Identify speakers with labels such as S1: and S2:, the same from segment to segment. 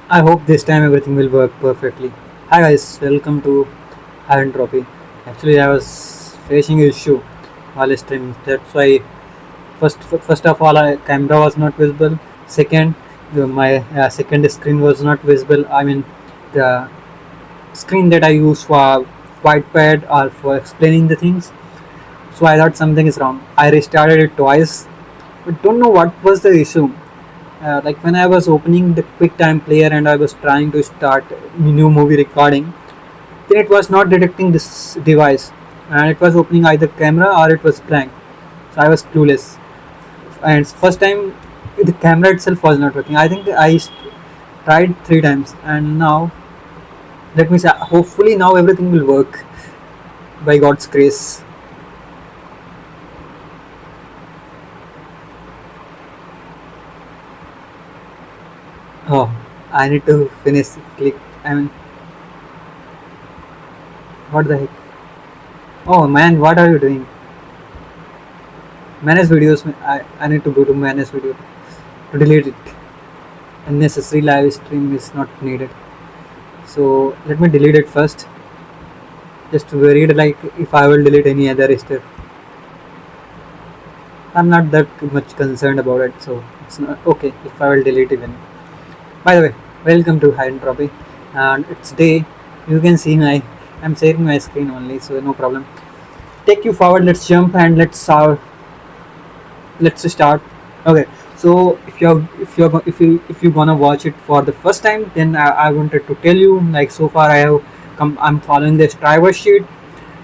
S1: I hope this time everything will work perfectly. Hi guys, welcome to Entropy. Actually, I was facing an issue while streaming. That's why first of all, camera was not visible. Second, my second screen was not visible. I mean, the screen that I use for whitepad or for explaining the things. So I thought something is wrong. I restarted it twice, but don't know what was the issue. Like when I was opening the QuickTime player and I was trying to start new movie recording, then it was not detecting this device, and it was opening either camera or it was blank. So I was clueless. And first time the camera itself was not working. I think tried three times, and now let me say, hopefully now everything will work by God's grace. Oh, I need to finish. Click. I mean, what the heck? Oh man, what are you doing? Manage videos. I need to go to manage video to delete it. Unnecessary live stream is not needed. So let me delete it first. Just to read like if I will delete any other stuff. I'm not that much concerned about it, so it's not okay if I will delete even. By the way, welcome to High Entropy, and it's day. You can see I'm sharing my screen only, so no problem. Take you forward. Let's jump and let's start. Okay, so if you're gonna watch it for the first time, then I wanted to tell you, like, so far I have come. I'm following this driver sheet,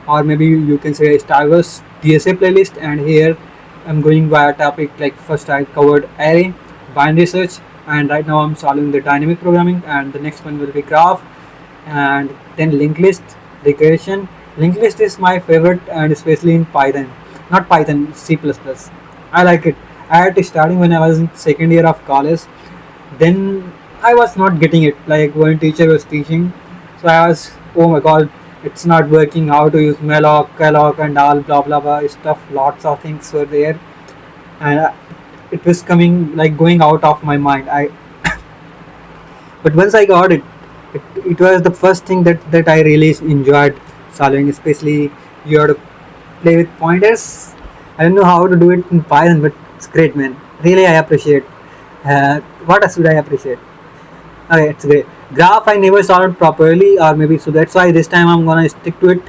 S1: or maybe you can say driver's DSA playlist, and here I'm going via topic. Like first I covered array, binary search, and right now I'm solving the dynamic programming, and the next one will be graph, and then linked list regression. Linked list is my favorite, and especially in Python, not Python, C++. I like it. I had to starting when I was in second year of college. Then I was not getting it. Like when teacher was teaching, so I was, oh my god, it's not working. How to use malloc, calloc, and all blah blah blah stuff. Lots of things were there, and it was coming like going out of my mind. But once I got it was the first thing that I really enjoyed solving. Especially you have to play with pointers. I don't know how to do it in Python, but it's great, man. Really, I appreciate. What else should I appreciate? Okay, it's great. Graph I never solved properly, or maybe so that's why this time I'm gonna stick to it.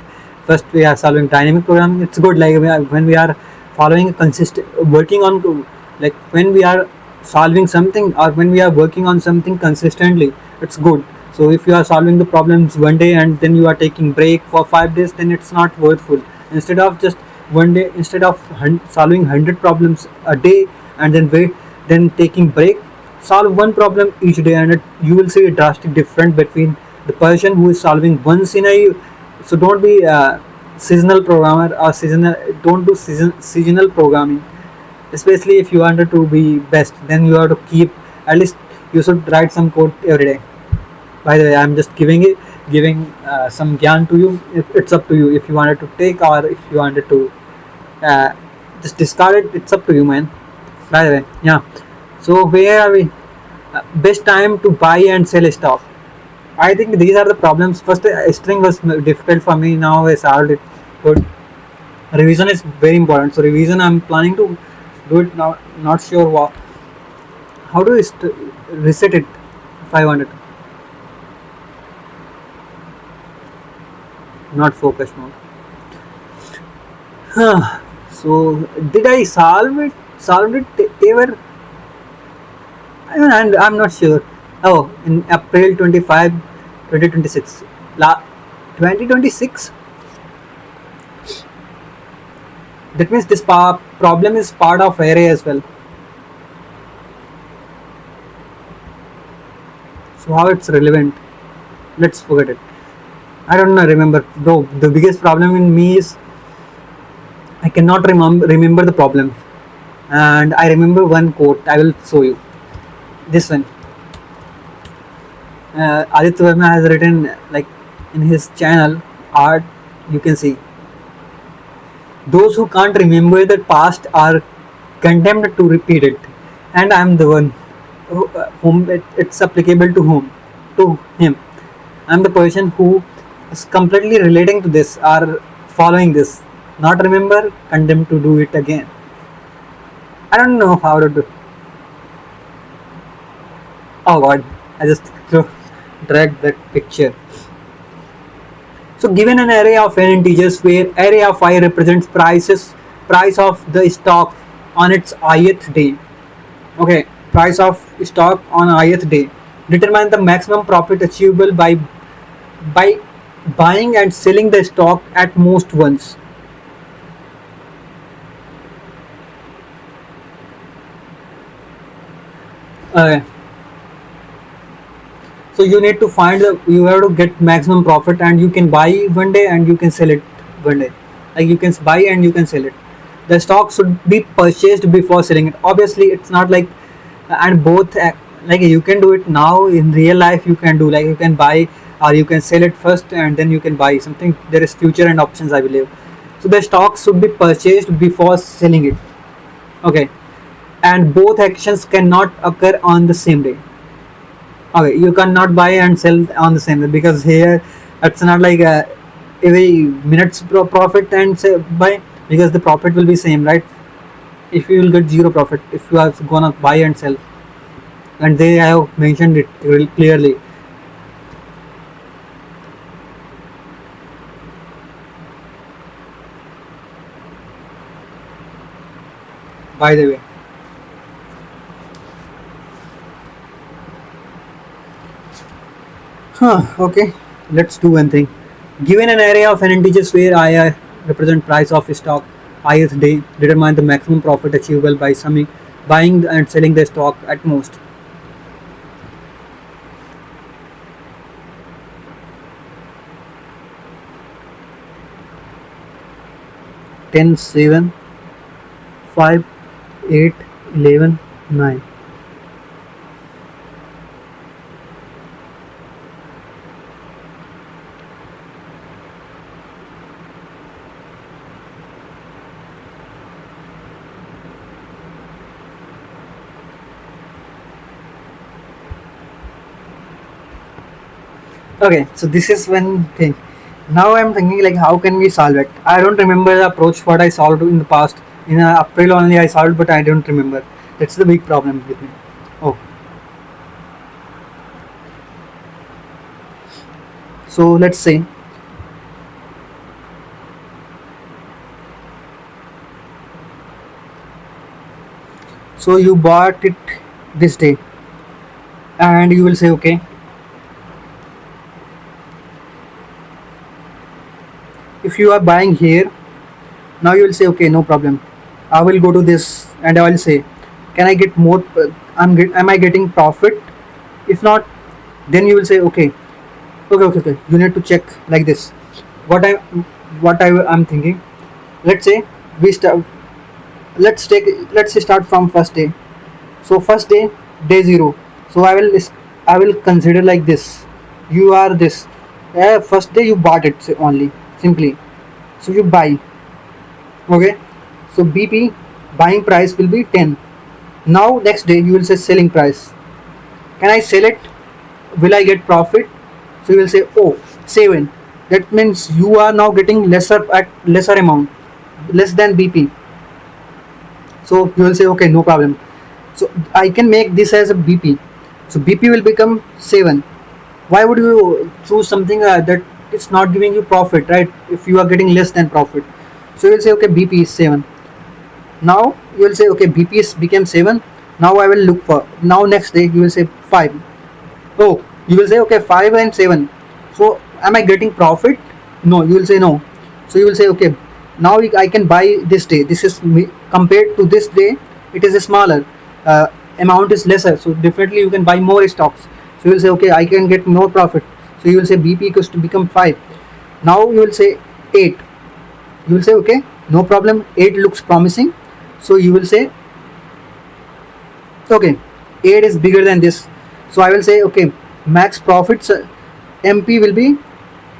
S1: First, we are solving dynamic programming. It's good, like when we are following a consistent, working on, like when we are solving something or when we are working on something consistently, it's good. So if you are solving the problems one day and then you are taking break for 5 days, then it's not worthful. Instead of just one day, instead of solving 100 problems a day and then wait, then taking break, solve one problem each day, and you will see a drastic difference between the person who is solving one scenario. So don't be a seasonal programmer or seasonal. Don't do seasonal programming. Especially if you wanted to be best, then you have to keep at least you should write some code every day. By the way, I'm just giving some gyan to you. It's up to you if you wanted to take or if you wanted to uh, just discard it. It's up to you, man. By the way, yeah. So where are we? Best time to buy and sell stock. I think these are the problems. First, string was difficult for me. Now I solved it. Good. Revision is very important. So revision, I'm planning to do it now. Not sure what. How do you reset it if I wanted to? Not focus mode. So did I solve it? Solved it ever? I'm not sure. Oh, in April 25, 2026. 2026? That means this problem is part of array as well. So how it's relevant? Let's forget it. I don't know. Remember, bro. The biggest problem in me is I cannot remember the problems, and I remember one quote. I will show you. This one. Aditya Verma has written like in his channel art. You can see those who can't remember the past are condemned to repeat it, and I'm the one whom it's applicable to whom. to him. I'm the person who is completely relating to this or following this. Not remember, condemned to do it again. I don't know how to do. Oh god, I just dragged that picture. So given an array of n integers where array of I represents price of the stock on its ith day. Okay, price of stock on ith day. Determine the maximum profit achievable by buying and selling the stock at most once. Uh, so you need to find the you have to get maximum profit and you can buy one day and you can sell it one day. Like you can buy and you can sell it. The stock should be purchased before selling it. Obviously, it's not like and both like you can do it now in real life. You can do like you can buy or you can sell it first and then you can buy something. There is future and options, I believe. So the stock should be purchased before selling it. Okay, and both actions cannot occur on the same day. Okay, you cannot buy and sell on the same day because here it's not like every minutes profit and say buy because the profit will be same, right? If you will get zero profit if you are gonna buy and sell, and they have mentioned it clearly. By the way, okay, let's do one thing. Given an array of n integers where I represent price of stock ith day, determine the maximum profit achievable by summing, buying and selling the stock at most. 10, 7, 5, 8, 11, 9. Okay, so this is one thing. Now I'm thinking like how can we solve it? I don't remember the approach what I solved in the past. In April only I solved, but I don't remember. That's the big problem with me. Oh, so let's say so you bought it this day, and you will say okay. If you are buying here, now you will say okay, no problem. I will go to this and I will say, can I get more? Am I getting profit? If not, then you will say okay, okay. You need to check like this. What I I'm thinking. Let's say we start. Let's start from first day. So first day, day zero. So I will consider like this. You are this. First day you bought it only simply. So you buy. Okay. So BP buying price will be 10. Now next day you will say selling price. Can I sell it? Will I get profit? So you will say oh 7. That means you are now getting lesser at lesser amount, less than BP. So you will say okay, no problem. So I can make this as a BP. So BP will become 7. Why would you choose something that it's not giving you profit, right? If you are getting less than profit. So you will say okay, BP is 7. Now you will say okay, BP is became 7. Now I will look for, now next day you will say 5. Oh, you will say okay, 5 and 7. So am I getting profit? No, you will say no. So you will say okay, now I can buy this day. This is compared to this day, it is a smaller amount is lesser. So definitely you can buy more stocks. So you will say okay, I can get more profit. So you will say BP equals to become 5. Now you will say 8. You will say okay, no problem. 8 looks promising. So you will say okay, 8 is bigger than this. So I will say okay, max profits MP will be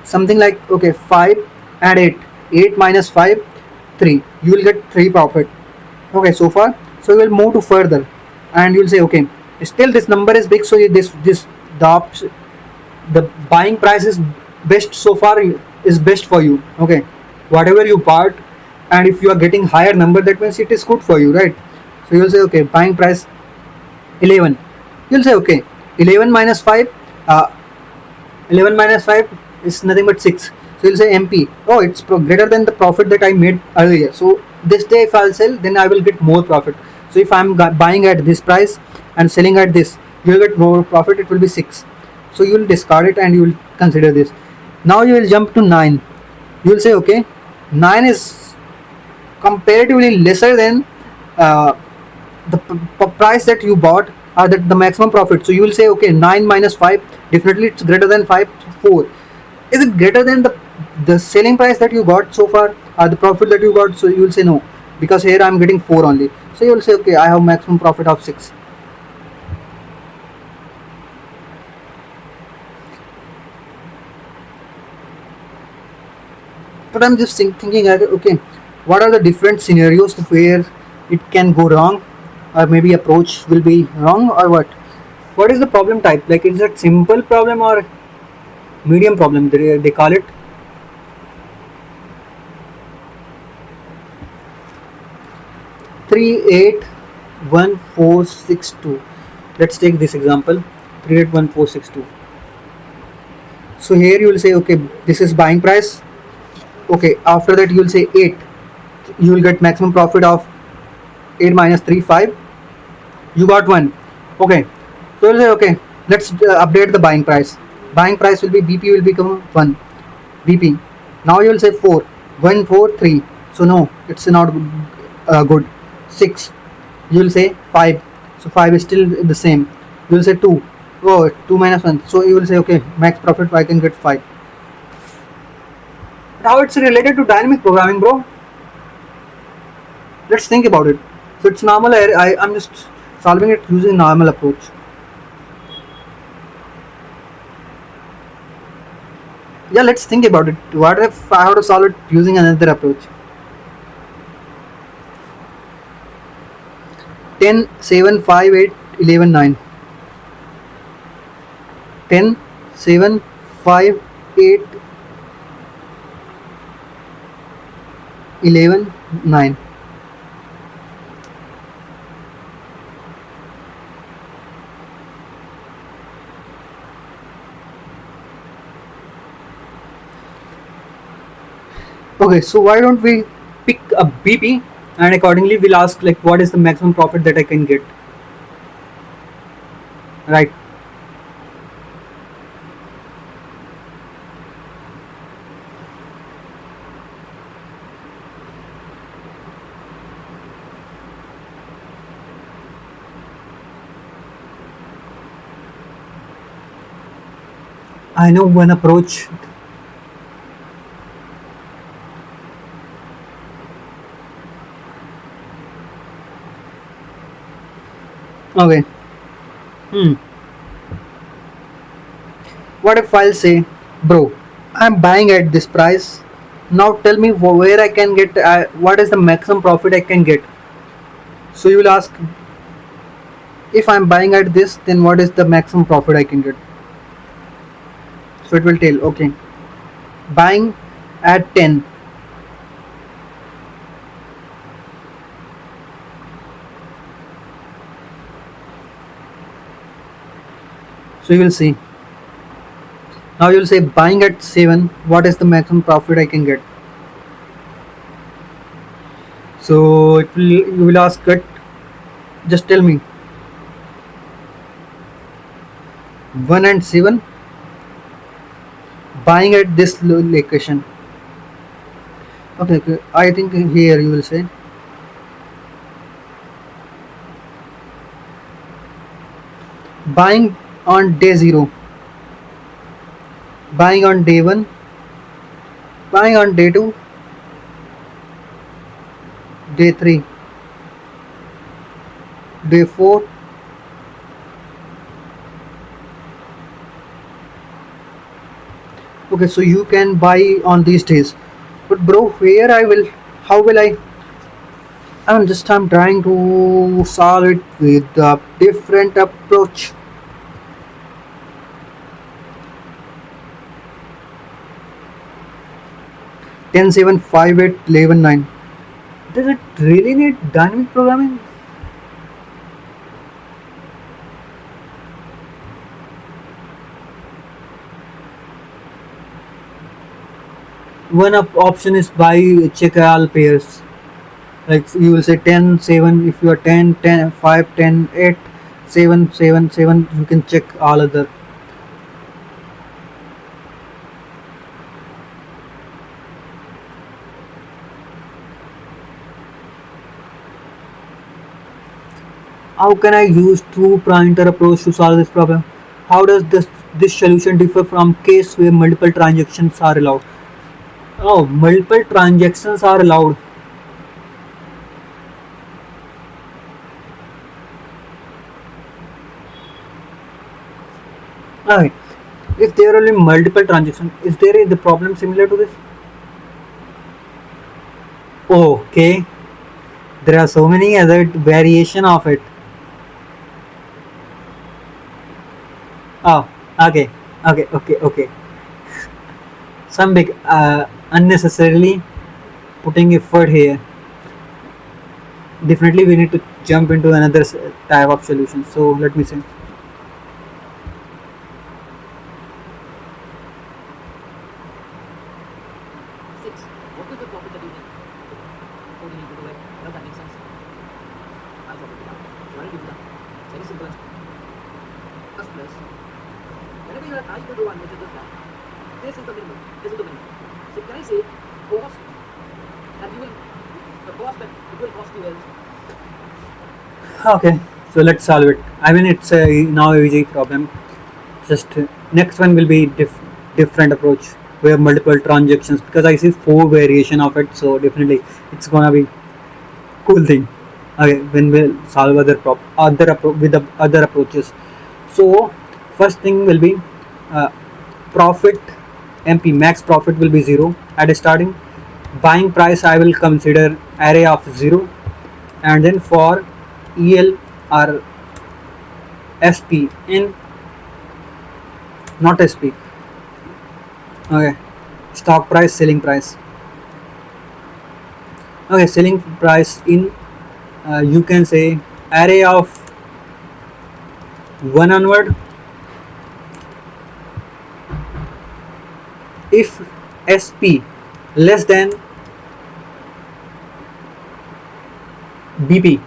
S1: something like okay, 5 and 8. 8 minus 5, 3. You will get 3 profit. Okay, so far. So you will move to further and you will say okay, still this number is big. So this the the buying price is best so far, is best for you. Okay, whatever you part, and if you are getting higher number, that means it is good for you, right? So you'll say okay, buying price 11. You'll say okay, 11 minus 5, 11 minus 5 is nothing but 6. So you'll say MP. Oh, it's greater than the profit that I made earlier. So this day if I'll sell, then I will get more profit. So if I'm buying at this price and selling at this, you'll get more profit. It will be 6. So you will discard it and you will consider this. Now you will jump to 9. You will say okay, 9 is comparatively lesser than uh, the price that you bought, or that the maximum profit. So you will say okay, 9 minus 5, definitely it's greater than 5. 4, is it greater than the selling price that you got so far, or the profit that you got? So you will say no, because here I'm getting 4 only. So you will say okay, I have maximum profit of 6. But I'm just thinking okay, what are the different scenarios where it can go wrong, or maybe approach will be wrong, or what is the problem type? Like, is it simple problem or medium problem, they call it? 381462. Let's take this example, 381462. So here you will say okay, this is buying price. Okay, after that you will say 8. You will get maximum profit of 8 minus 3, 5. You got 1. Okay, so you'll say okay, let's update the buying price. Buying price will be BP, will become 1 BP. Now you will say 4. 1 4 3. So no, it's not good. 6. You will say 5. So 5 is still the same. You will say 2. Oh, 2 minus 1. So you will say okay, max profit I can get 5. How it's related to dynamic programming, bro? Let's think about it. So it's normal. I'm just solving it using normal approach. Yeah, let's think about it. What if I have to solve it using another approach? 10 7 5 8 11 9. 10 7 5 8 11 9. Okay, so why don't we pick a BP, and accordingly we'll ask like what is the maximum profit that I can get, right? I know one approach. Okay. Hmm. What if I'll say, bro, I'm buying at this price. Now tell me where I can get, what is the maximum profit I can get? So you will ask, if I'm buying at this, then what is the maximum profit I can get? So it will tell, okay, buying at 10. So you will see. Now you will say buying at 7, what is the maximum profit I can get? So you will ask it, just tell me 1 and 7, buying at this location. Okay, okay, I think here you will say buying on day 0, buying on day 1, buying on day 2, day 3, day 4, okay. So you can buy on these days, but bro, where I will, how will I'm trying to solve it with a different approach. 10 7 5 8 11 9. Does it really need dynamic programming? One option is buy check all pairs. Like you will say 10 7 if you are 10 10 5 10 8 7 7 7. You can check all other. How can I use two pointer approach to solve this problem? How does this solution differ from case where multiple transactions are allowed? Oh, multiple transactions are allowed. Okay. If there are only multiple transactions, is there the problem similar to this? Okay. There are so many other variation of it. Oh, okay. Okay, okay, okay. Some big unnecessarily putting effort here. Definitely we need to jump into another type of solution. So let me see.
S2: Six. What is the profit that you make? 14 into 2. Does that make sense? I'll drop it down. So I'll give you that. Very simple. Plus plus. Whenever you are I equal to 1, which is this one, this is the minimum. This is the minimum. So can I say cost that you will the cost that it will cost you is
S1: Okay, so let's solve it. I mean, it's now a easy problem. Just next one will be different approach where multiple transactions because I see four variation of it. So definitely it's gonna be cool thing. Okay, when we'll solve with the other approaches. So first thing will be uh, profit MP max profit will be 0 at starting. Buying price I will consider array of 0, and then for EL or SP in not SP. Okay, stock price, selling price. Okay, selling price in you can say array of 1 onward. If SP less than BP,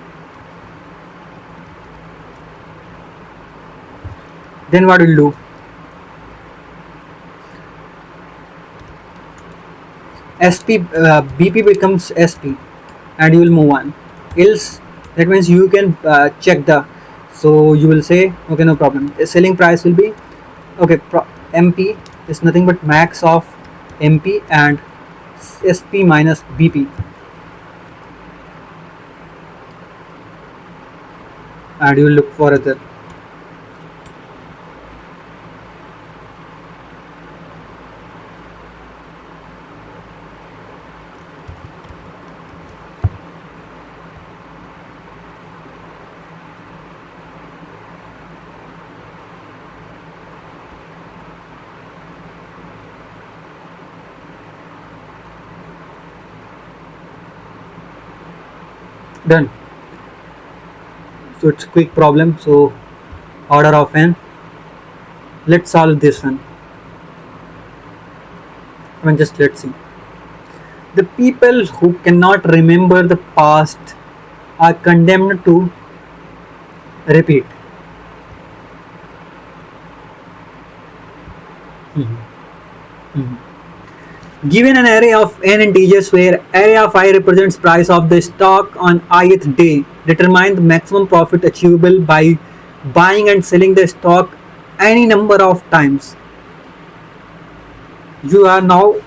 S1: then what will do? BP becomes SP, and you will move on. Else, that means you can check the. So you will say, okay, no problem. The selling price will be okay. MP is nothing but max of MP and SP minus BP, and you will look for other. Done. So it's a quick problem. So order of n. Let's solve this one. I mean, just let's see. The people who cannot remember the past are condemned to repeat. Mhm. Mhm. Given an array of n integers where array of I represents price of the stock on ith day, determine the maximum profit achievable by buying and selling the stock any number of times. You are now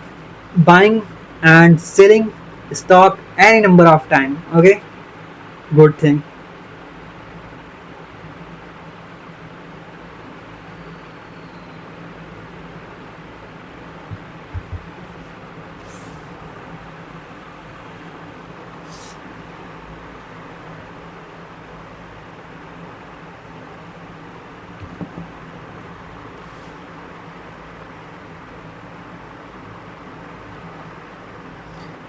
S1: buying and selling stock any number of time. Okay, good thing.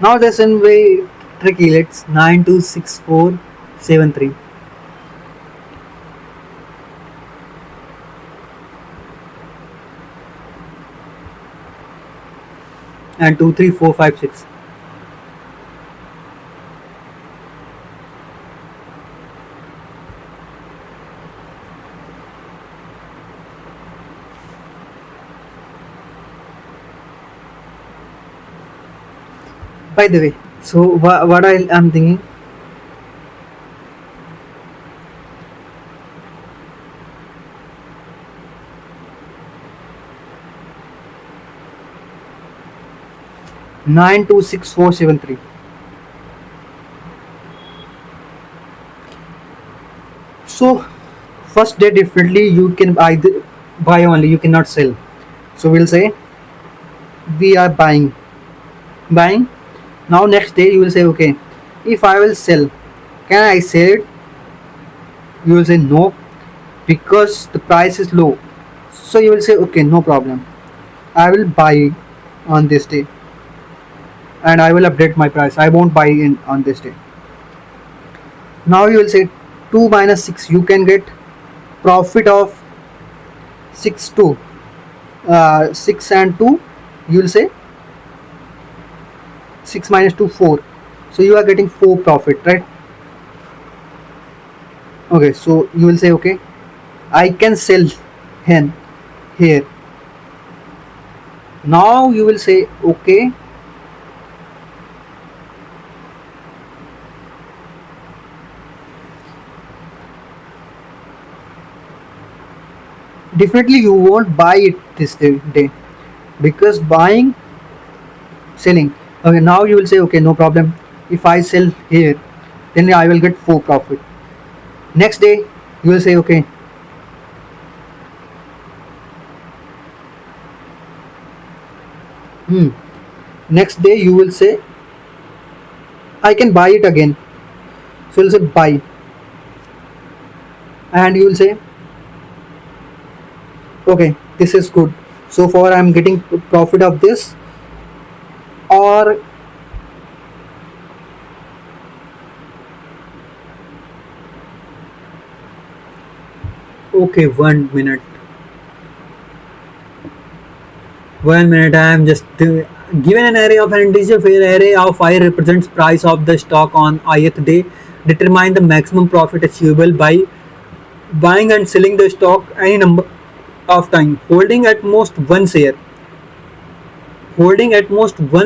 S1: Now this one way tricky. Let's 926473 and 23456. By the way, so what I am thinking, 926473. So first day definitely you can either buy only, you cannot sell. So we'll say we are buying. Now next day you will say okay, if I will sell, can I sell it? You will say no, because the price is low. So you will say okay, no problem, I will buy on this day and I will update my price. I won't buy in on this day. Now you will say 2 minus 6, you can get profit of 6 2, 6 and 2, you will say 6 minus 2 4. So you are getting 4 profit, right? Okay, so you will say okay, I can sell hen here. Now you will say okay, definitely you won't buy it this day, because buying, selling. Okay, now you will say okay, no problem, if I sell here, then I will get 4 profit. Next day you will say okay, hmm, next day you will say I can buy it again. So you will say buy, and you will say okay, this is good, so far I am getting profit of this. Or okay, 1 minute, I am just given an array of an integer where array of I represents price of the stock on ith day. Determine the maximum profit achievable by buying and selling the stock any number of time. Holding at most one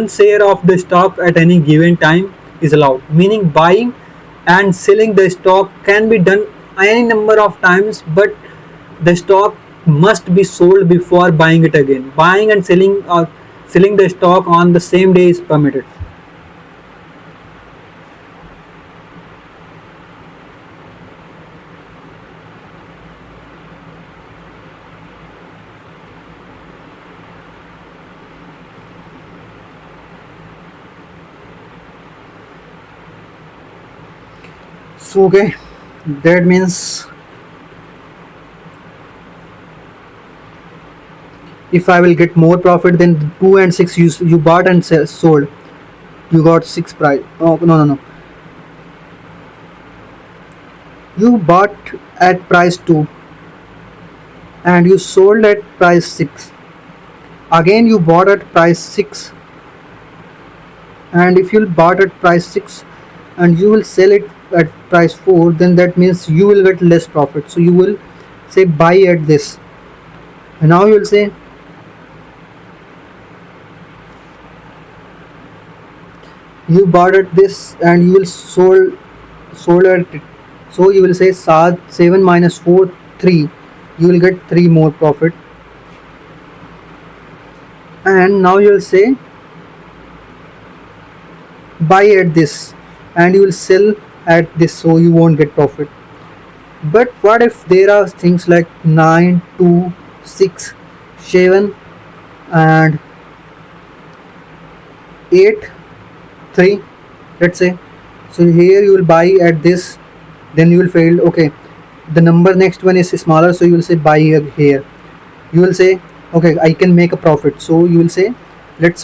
S1: share of the stock at any given time is allowed, meaning buying and selling the stock can be done any number of times, but the stock must be sold before buying it again. Buying and selling the stock on the same day is permitted. So okay, that means if I will get more profit than 2 and 6, you bought and sold, you got 6 price. Oh no, you bought at price 2 and you sold at price 6. Again you bought at price 6, and if you bought at price 6 and you will sell it at price 4, then that means you will get less profit. So you will say buy at this, and now you will say you bought at this and you will sold at it. So you will say 7 minus 4 3, you will get 3 more profit. And now you will say buy at this and you will sell at this, so you won't get profit. But what if there are things like 9 2 6 7 and 8 3, let's say. So here you will buy at this, then you will fail. Okay, the number next one is smaller, so you will say buy here. You will say okay, I can make a profit. So you will say,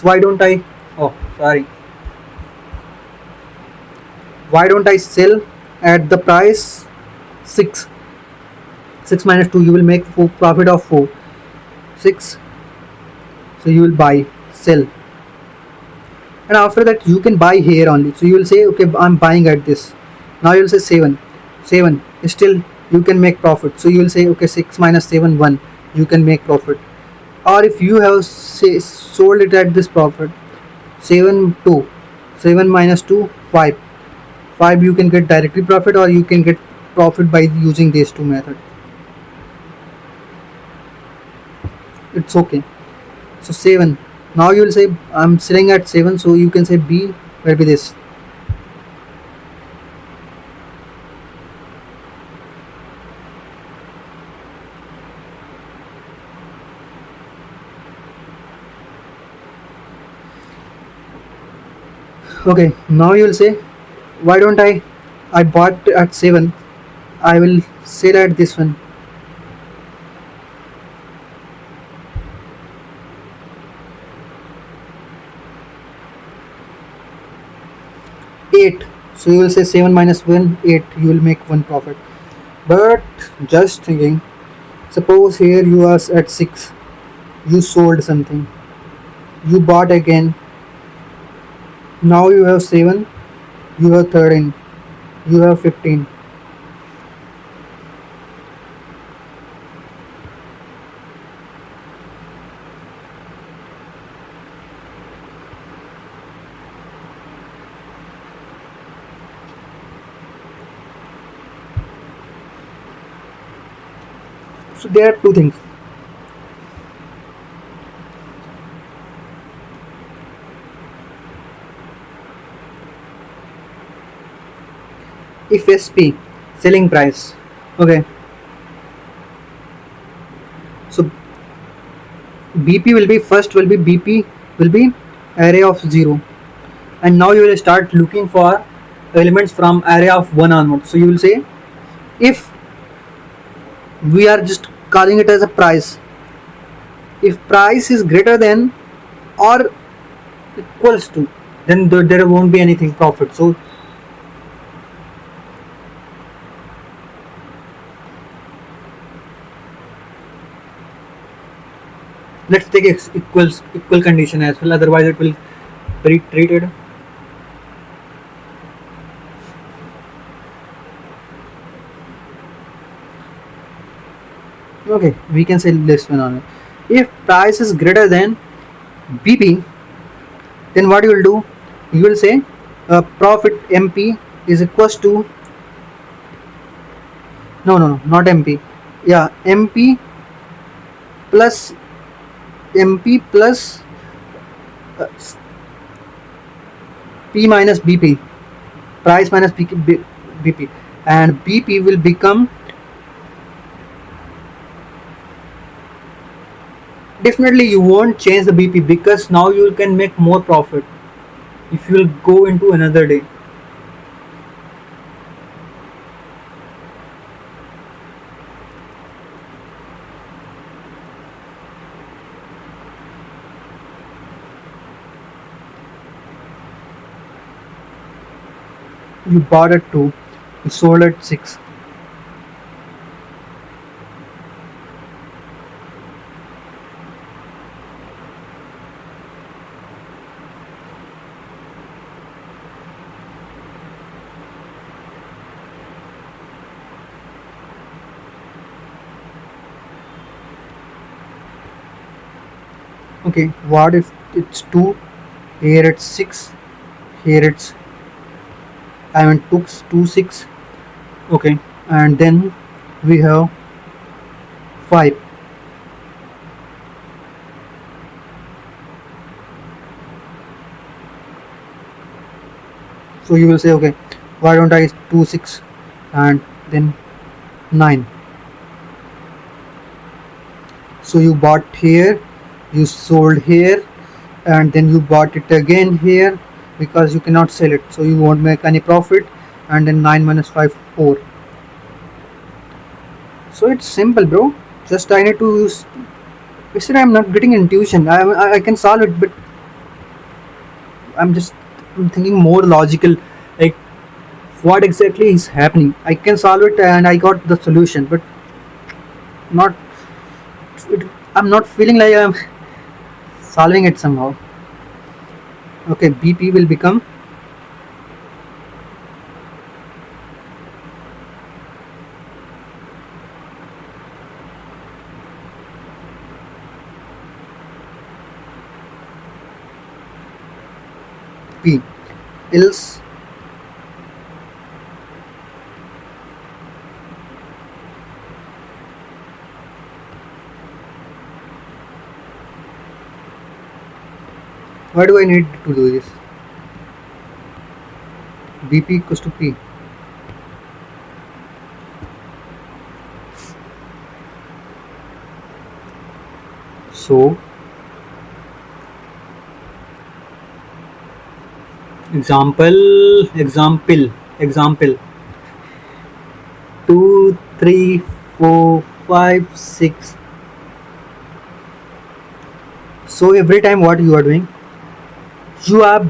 S1: why don't I, oh sorry, Why don't I sell at the price 6? 6 minus 2, you will make profit of 4. 6, so you will buy, sell, and after that you can buy here only. So you will say, okay, I'm buying at this. Now you will say 7. 7, still you can make profit. So you will say, okay, 6 minus 7, 1, you can make profit. Or if you have sold it at this profit, 7, 2, 7 minus 2, 5. 5 you can get directly profit, or you can get profit by using these two methods. It's okay. So 7, now you will say I'm selling at 7, so you can say B will be this. Okay, now you will say, why don't I bought at 7, I will sell at this one. 8, so you will say 7 minus 1, 8, you will make 1 profit. But just thinking, suppose here you are at 6, you sold something, you bought again, now you have 7, you have 13, you have 15. So there are two things. If SP, selling price, okay, so BP will be, first will be BP will be array of 0, and now you will start looking for elements from array of 1 onward. So you will say, if we are just calling it as a price, if price is greater than or equals to, then there won't be anything profit. So let's take equal condition as well, otherwise it will be treated. Okay, we can say this one only. If price is greater than BP, then what you will do, you will say profit MP is equals to, no, not MP, yeah, plus MP plus uh, P minus BP, price minus BP, and BP will become, definitely you won't change the BP, because now you can make more profit if you will go into another day. You bought at 2, you sold at 6. Okay, what if it's 2, here it's 6, here it's, I mean, 2 6, okay, and then we have 5. So you will say, okay, why don't I 2 6 and then 9. So you bought here, you sold here, and then you bought it again here, because you cannot sell it, so you won't make any profit. And then 9 minus 5, 4. So it's simple, bro. Just I need to use, yesterday I'm not getting intuition, I can solve it, but I'm thinking more logical, like what exactly is happening. I can solve it and I got the solution, but not it, I'm not feeling like I'm solving it somehow. Okay, BP will become P. Else, why do I need to do this? BP equals to P. So, example 2, 3, 4, 5, 6. So every time what you are doing, you are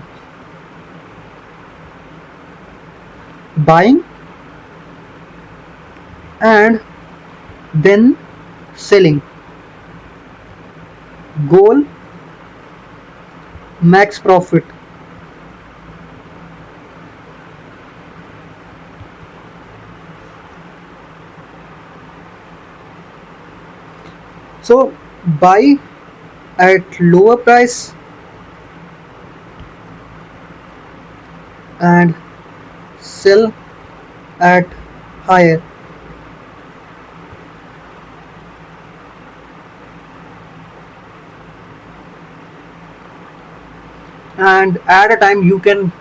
S1: buying and then selling. Goal, max profit. So buy at lower price and sell at higher. And at a time you can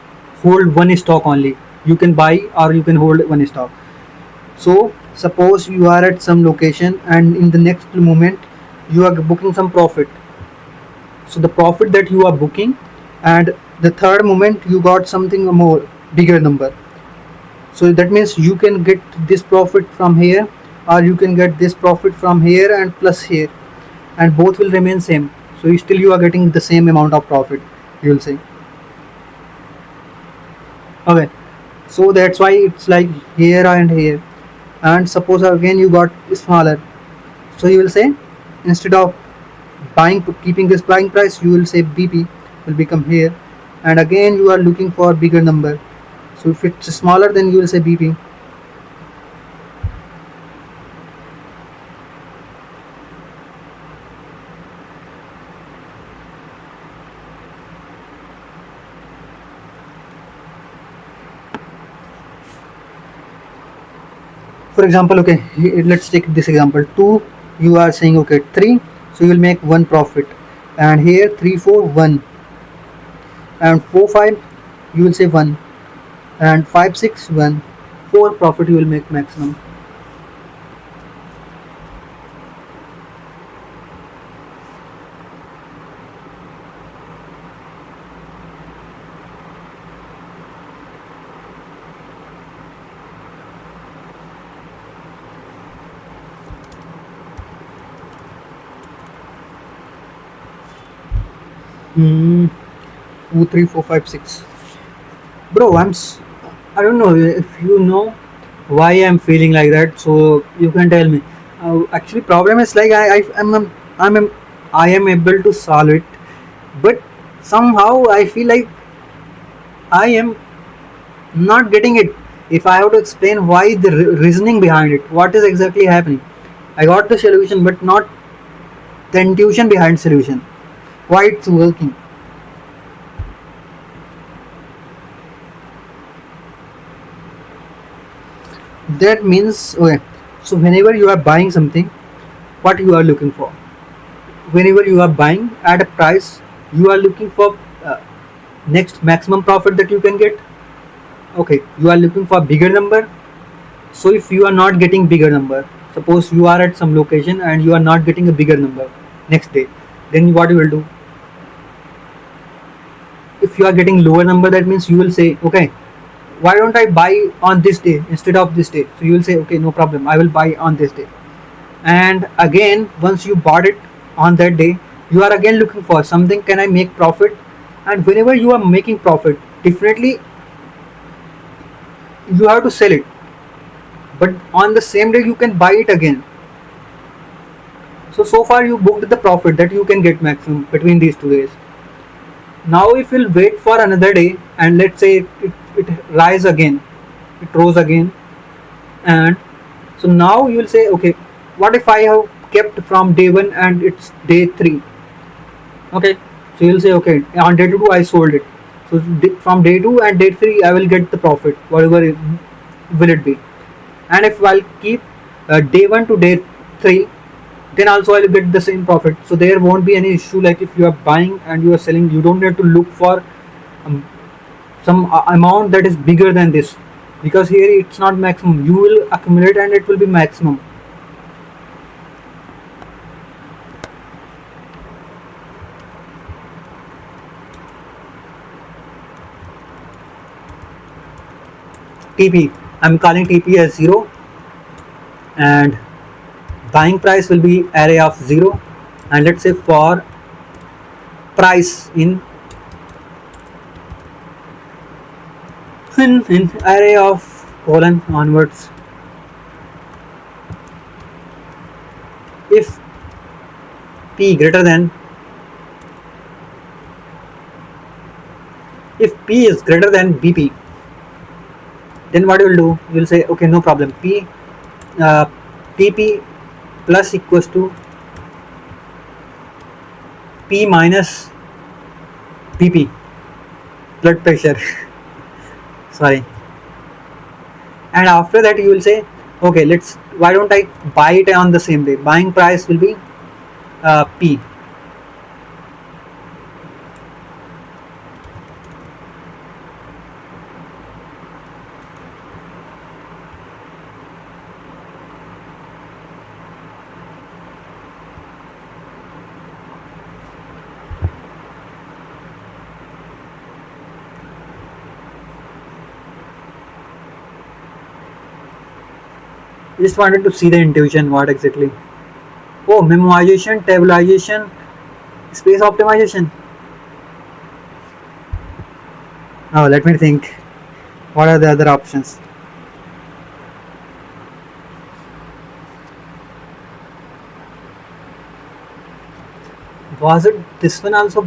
S1: hold one stock only. You can buy or you can hold one stock. So suppose you are at some location and in the next moment you are booking some profit. So the profit that you are booking, and the third moment you got something more bigger number. So that means you can get this profit from here or you can get this profit from here and plus here, and both will remain same. So still you are getting the same amount of profit, you will say. Okay, so that's why it's like here and here. And suppose again you got smaller, so you will say, instead of buying keeping this buying price, you will say BP will become here, and again you are looking for bigger number. So if it's smaller, then you will say BP. For example, okay, let's take this example. 2, you are saying okay 3, so you will make 1 profit, and here 3, 4, 1, and 4, 5, you will say 1, and 5, 6, 1. 4 profit you will make maximum. Hmm. 2, 3, 4, 5, 6. Bro, I don't know if you know why I'm feeling like that, so you can tell me. Actually, problem is like I am able to solve it, but somehow I feel like I am not getting it. If I have to explain why the reasoning behind it, what is exactly happening? I got the solution, but not the intuition behind solution. Why it's working? That means okay. So whenever you are buying something, what you are looking for? Whenever you are buying at a price, you are looking for uh, next maximum profit that you can get. Okay, you are looking for bigger number. So if you are not getting bigger number, suppose you are at some location and you are not getting a bigger number next day, then what you will do? If you are getting lower number, that means you will say, okay, why don't I buy on this day instead of this day? So you will say, okay, no problem, I will buy on this day. And again, once you bought it on that day, you are again looking for something, can I make profit? And whenever you are making profit, definitely you have to sell it, but on the same day you can buy it again. So far you booked the profit that you can get maximum between these 2 days. Now if you'll wait for another day and let's say it rise again, it rose again, and so now you'll say, okay, what if I have kept from day 1 and it's day 3? Okay, so you'll say, okay, on day 2 I sold it, so from day 2 and day 3 I will get the profit, whatever will it be. And if I'll keep day 1 to day 3, then also I'll get the same profit. So there won't be any issue, like if you are buying and you are selling, you don't have to look for um, some amount that is bigger than this, because here it's not maximum, you will accumulate and it will be maximum. TP, I'm calling TP as 0, and buying price will be array of 0, and let's say for price in array of colon onwards, if p greater than, if p is greater than bp, then what you will do, you will say, okay, no problem, p tp plus equals to p minus bp, blood pressure. Sorry. And after that you will say, okay, why don't I buy it on the same day? Buying price will be p. Just wanted to see the intuition, what exactly. Oh, memoization, tabulization, space optimization. Oh, let me think. What are the other options? Was it this one also?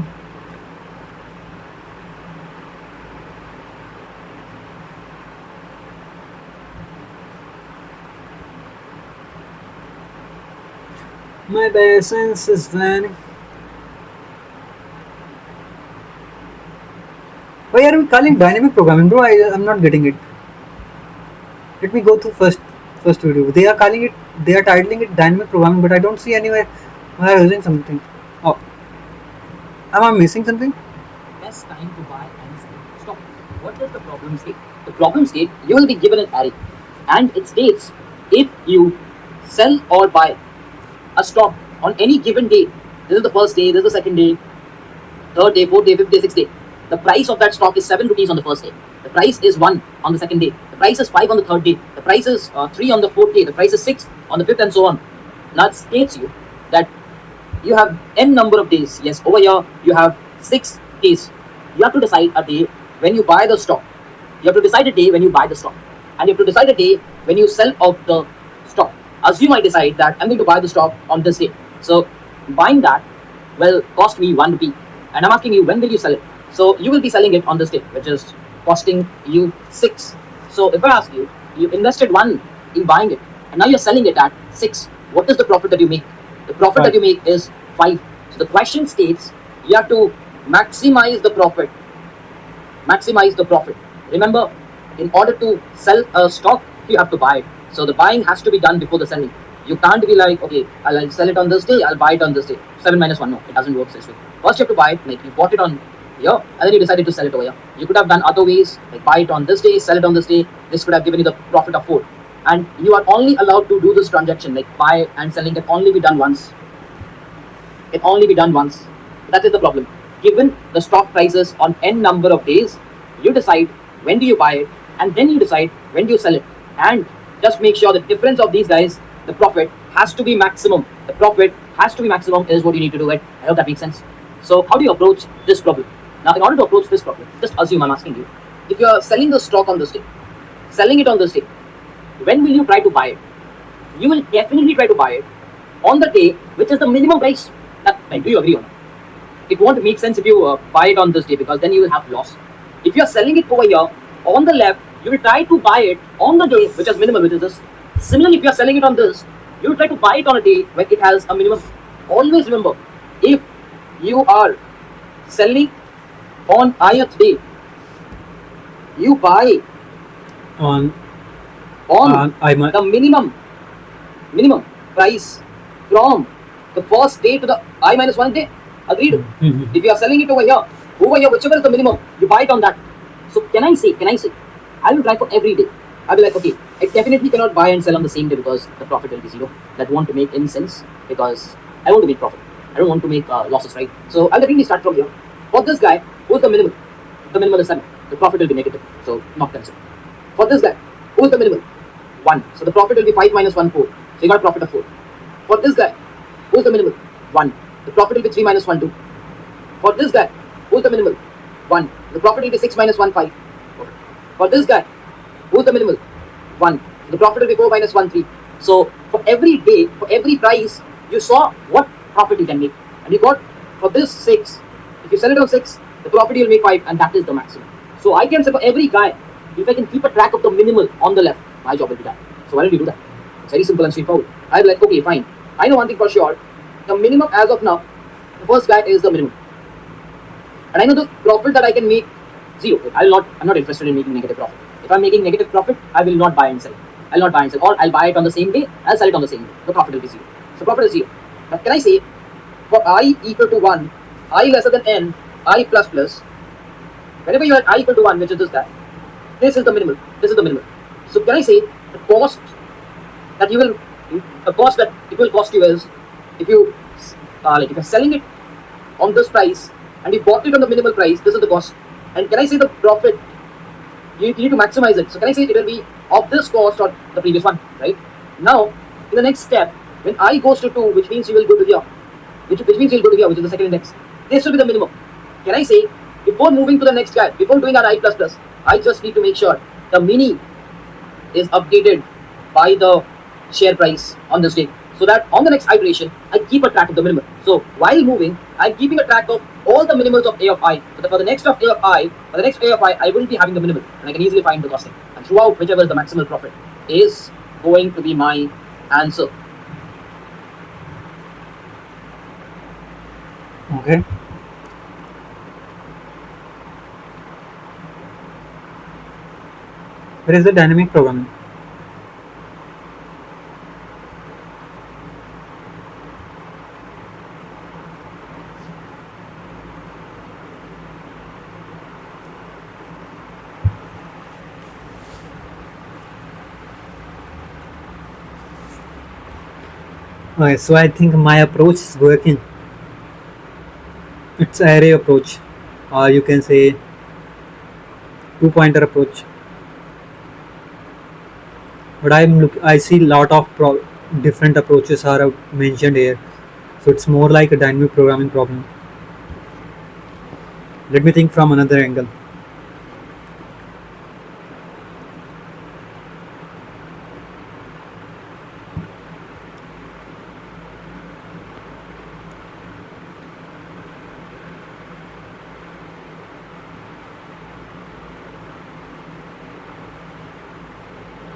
S1: My essence is vanished. Why are we calling dynamic programming, bro? I'm not getting it. Let me go through first video. They are calling it, they are titling it dynamic programming, but I don't see anywhere where using something. Oh, am I missing something?
S2: Best time to buy and sell. Stop. What does the problem state? The problem state, you will be given an array, and it states if you sell or buy a stock on any given day. This is the first day, this is the second day, third day, fourth day, fifth day, sixth day. The price of that stock is 7 rupees on the first day. The price is 1 on the second day. The price is 5 on the third day. The price is 3 on the fourth day. The price is 6 on the fifth, and so on. Now it states you that you have n number of days. Yes, over here you have 6 days. You have to decide a day when you buy the stock. You have to decide a day when you buy the stock, and you have to decide a day when you sell off the stock. Assume I decide that I'm going to buy the stock on this day. So buying that will cost me 1 rupee, and I'm asking you, when will you sell it? So you will be selling it on this day, which is costing you 6. So if I ask you, you invested 1 in buying it, and now you're selling it at 6. What is the profit that you make? The profit that you make is 5. So the question states you have to maximize the profit. Maximize the profit. Remember, in order to sell a stock, you have to buy it. So the buying has to be done before the selling. You can't be like, okay, I'll sell it on this day, I'll buy it on this day. 7 minus 1, no, it doesn't work this way. First you have to buy it, like you bought it on here, and then you decided to sell it over here. You could have done other ways, like buy it on this day, sell it on this day. This could have given you the profit of 4. And you are only allowed to do this transaction, like buy and selling, can only be done once. It only be done once. That is the problem. Given the stock prices on n number of days, you decide when do you buy it, and then you decide when do you sell it. And just make sure the difference of these guys, the profit has to be maximum. The profit has to be maximum is what you need to do it. I hope that makes sense. So how do you approach this problem? Now, in order to approach this problem, just assume I'm asking you, if you are selling the stock on this day, selling it on this day, when will you try to buy it? You will definitely try to buy it on the day which is the minimum price. Like, do you agree or not? It won't make sense if you buy it on this day, because then you will have loss. If you are selling it over here on the left, you will try to buy it on the day which is minimal, which is this. Similarly, if you are selling it on this, you will try to buy it on a day when it has a minimum. Always remember, if you are selling on ith day, you buy
S1: On
S2: on
S1: I might.
S2: the minimum price from the first day to the I minus one day. Agreed?
S1: Mhm.
S2: If you are selling it over here, whichever is the minimum, you buy it on that. So can I say, I will try for every day. I'll be like, okay, I definitely cannot buy and sell on the same day because the profit will be zero. That won't make any sense because I want to make profit. I don't want to make losses, right? So I'll definitely start from here. For this guy, who's the minimum? The minimum is 7. The profit will be negative, so not considered. For this guy, who's the minimum? 1. So the profit will be 5 minus 1, 4. So you got a profit of 4. For this guy, who's the minimum? 1. The profit will be 3 minus 1, 2. For this guy, who's the minimal? 1. The profit will be 6 minus 1, 5. Okay. For this guy, who's the minimal? 1. The profit will be 4 minus 1, 3. So for every day, for every price, you saw what profit you can make. And you got for this 6. If you sell it on 6, the profit you will make 5, and that is the maximum. So I can say for every guy, if I can keep a track of the minimal on the left, my job will be done. So why don't you do that? It's very simple and straightforward. I'll be like, okay, fine. I know one thing for sure. The minimum as of now, the first guy is the minimum. And I know the profit that I can make, 0. I'm not interested in making negative profit. If I'm making negative profit, I will not buy and sell. I'll not buy and sell. Or I'll buy it on the same day, I'll sell it on the same day. The profit will be 0. So profit is 0. Now can I say, for I equal to 1, I lesser than n, I plus plus, whenever you have I equal to 1, which is this guy, this is the minimal. This is the minimal. So can I say the cost that you will, the cost that it will cost you is, if you if you're selling it on this price and you bought it on the minimal price, this is the cost. And can I say the profit, you need to maximize it. So can I say it will be of this cost or the previous one, right? Now, in the next step, when I goes to 2, which means you will go to here, which means you will go to here, which is the second index. This will be the minimum. Can I say, before moving to the next guy, before doing our I plus plus, I just need to make sure the mini is updated by the share price on this day, so that on the next iteration I keep a track of the minimum. So while moving, I'm keeping a track of all the minimals of A of I. For the next A of I will be having the minimal, and I can easily find the costing. And throughout, whichever is the maximal profit is going to be my answer.
S1: Okay. Where is the dynamic programming? Okay, so I think my approach is working. It's array approach, or you can say two-pointer approach. But I see lot of different approaches are mentioned here, so it's more like a dynamic programming problem. Let me think from another angle.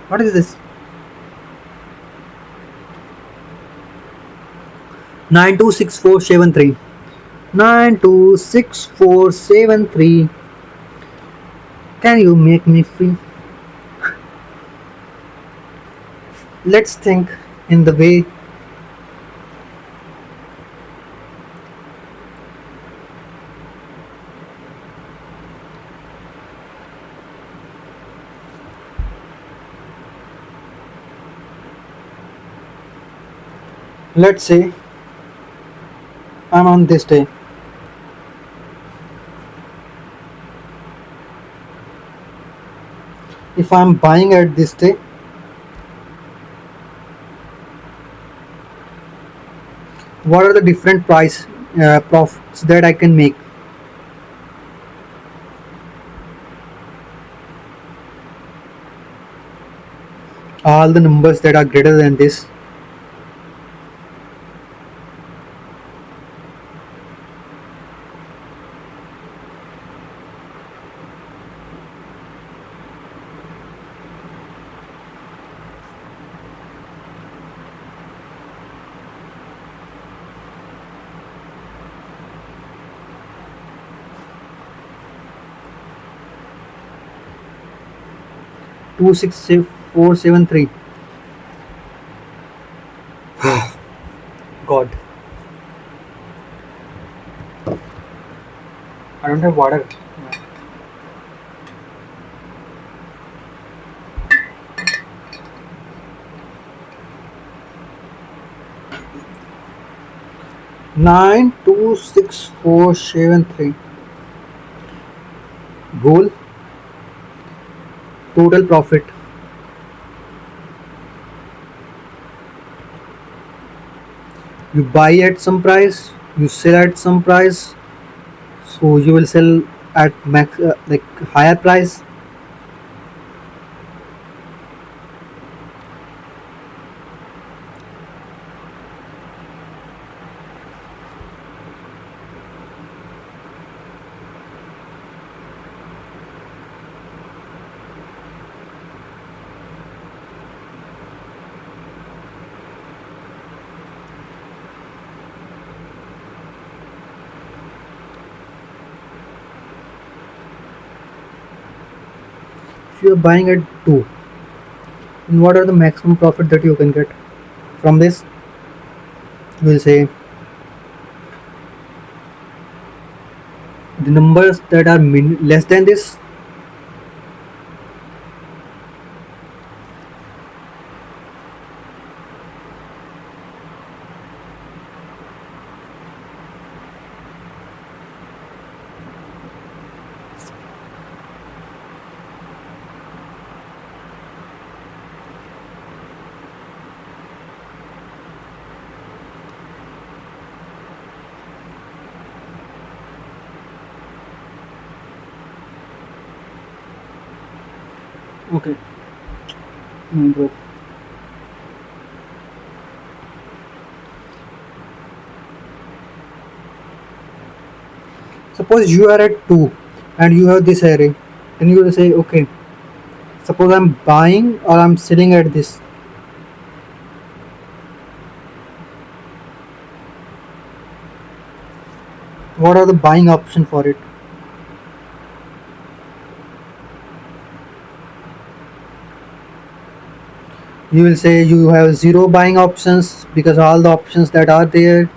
S1: What is this? 926473. 926473. Can you make me free? Let's think in the way. Let's say I'm on this day. If I'm buying at this day, what are the different price profits that I can make? all the numbers that are greater than this. 26473. God, I don't have water. 926473. Goal, total profit. You buy at some price, you sell at some price, so you will sell at max like higher price. If you are buying at 2, then what are the maximum profit that you can get from this? You will say the numbers that are less than this. Okay. Bro. Suppose you are at 2 and you have this array, then you will say, okay, suppose I'm buying or I'm selling at this. What are the buying option for it? You will say you have zero buying options because all the options that are there.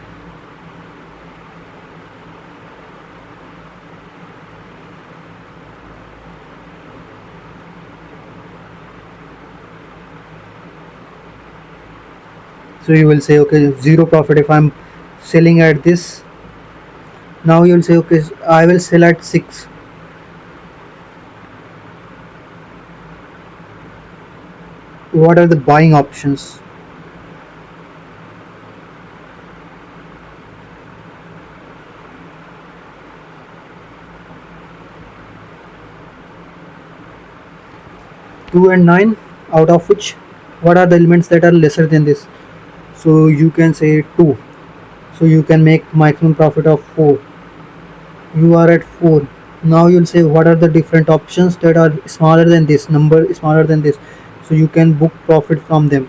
S1: So you will say, okay, zero profit if I'm selling at this. Now you will say, okay, I will sell at 6. What are the buying options? Two and 9, out of which what are the elements that are lesser than this? So you can say 2. So you can make maximum profit of 4. You are at 4. Now you'll say what are the different options that are smaller than this, number smaller than this, so you can book profit from them.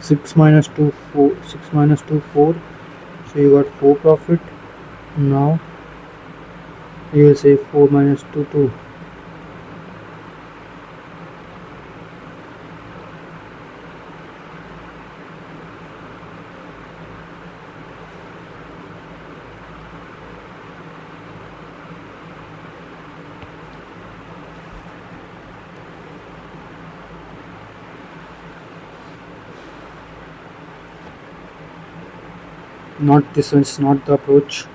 S1: 6 minus 2 4, 6 minus 2 4, so you got 4 profit. Now you will say 4 minus 2 2. Not this one's not the approach.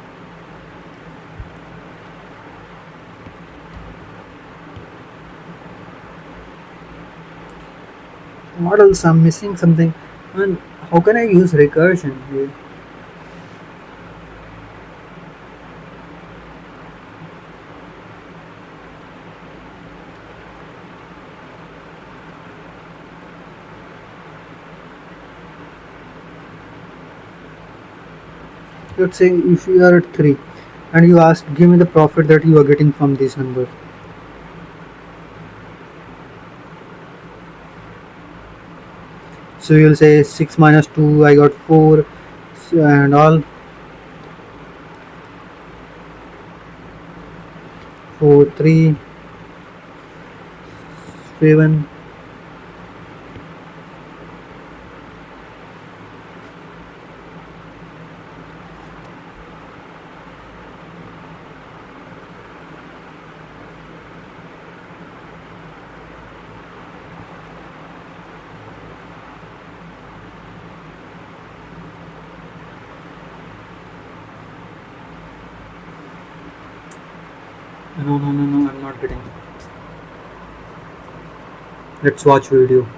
S1: What else? I'm missing something. And how can I use recursion here? Let's say if you are at 3 and you ask, give me the profit that you are getting from this number. So you'll say 6 minus 2, I got 4, and all 4, 3, 7. No, no, no, no, I'm not getting. Let's watch video.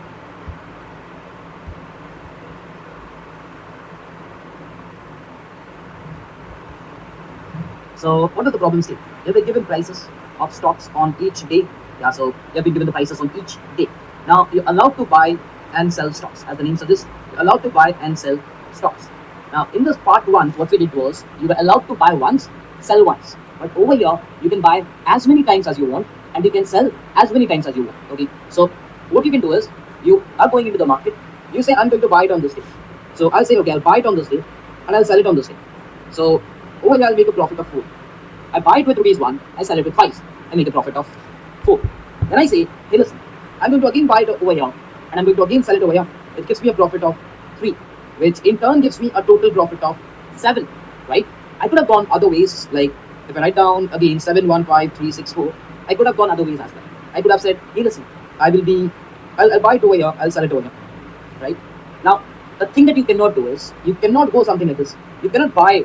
S2: So what does the problem say? You've been given prices of stocks on each day. Yeah, so you've been given the prices on each day. Now you're allowed to buy and sell stocks. As the name suggests, you're allowed to buy and sell stocks. Now in this part one, what we did was you were allowed to buy once, sell once. But over here, you can buy as many times as you want and you can sell as many times as you want. Okay. So what you can do is you are going into the market, you say I'm going to buy it on this day. So I'll say, okay, I'll buy it on this day and I'll sell it on this day. So over here I'll make a profit of 4. I buy it with rupees 1, I sell it with 5, I make a profit of 4. Then I say, hey listen, I'm going to again buy it over here and I'm going to again sell it over here. It gives me a profit of 3, which in turn gives me a total profit of 7, right? I could have gone other ways, like if I write down again 7, 1, 5, 3, 6, 4, I could have gone other ways as well. I could have said, hey listen, I'll buy it over here, I'll sell it over here, right? Now, the thing that you cannot do is, you cannot go something like this. You cannot buy.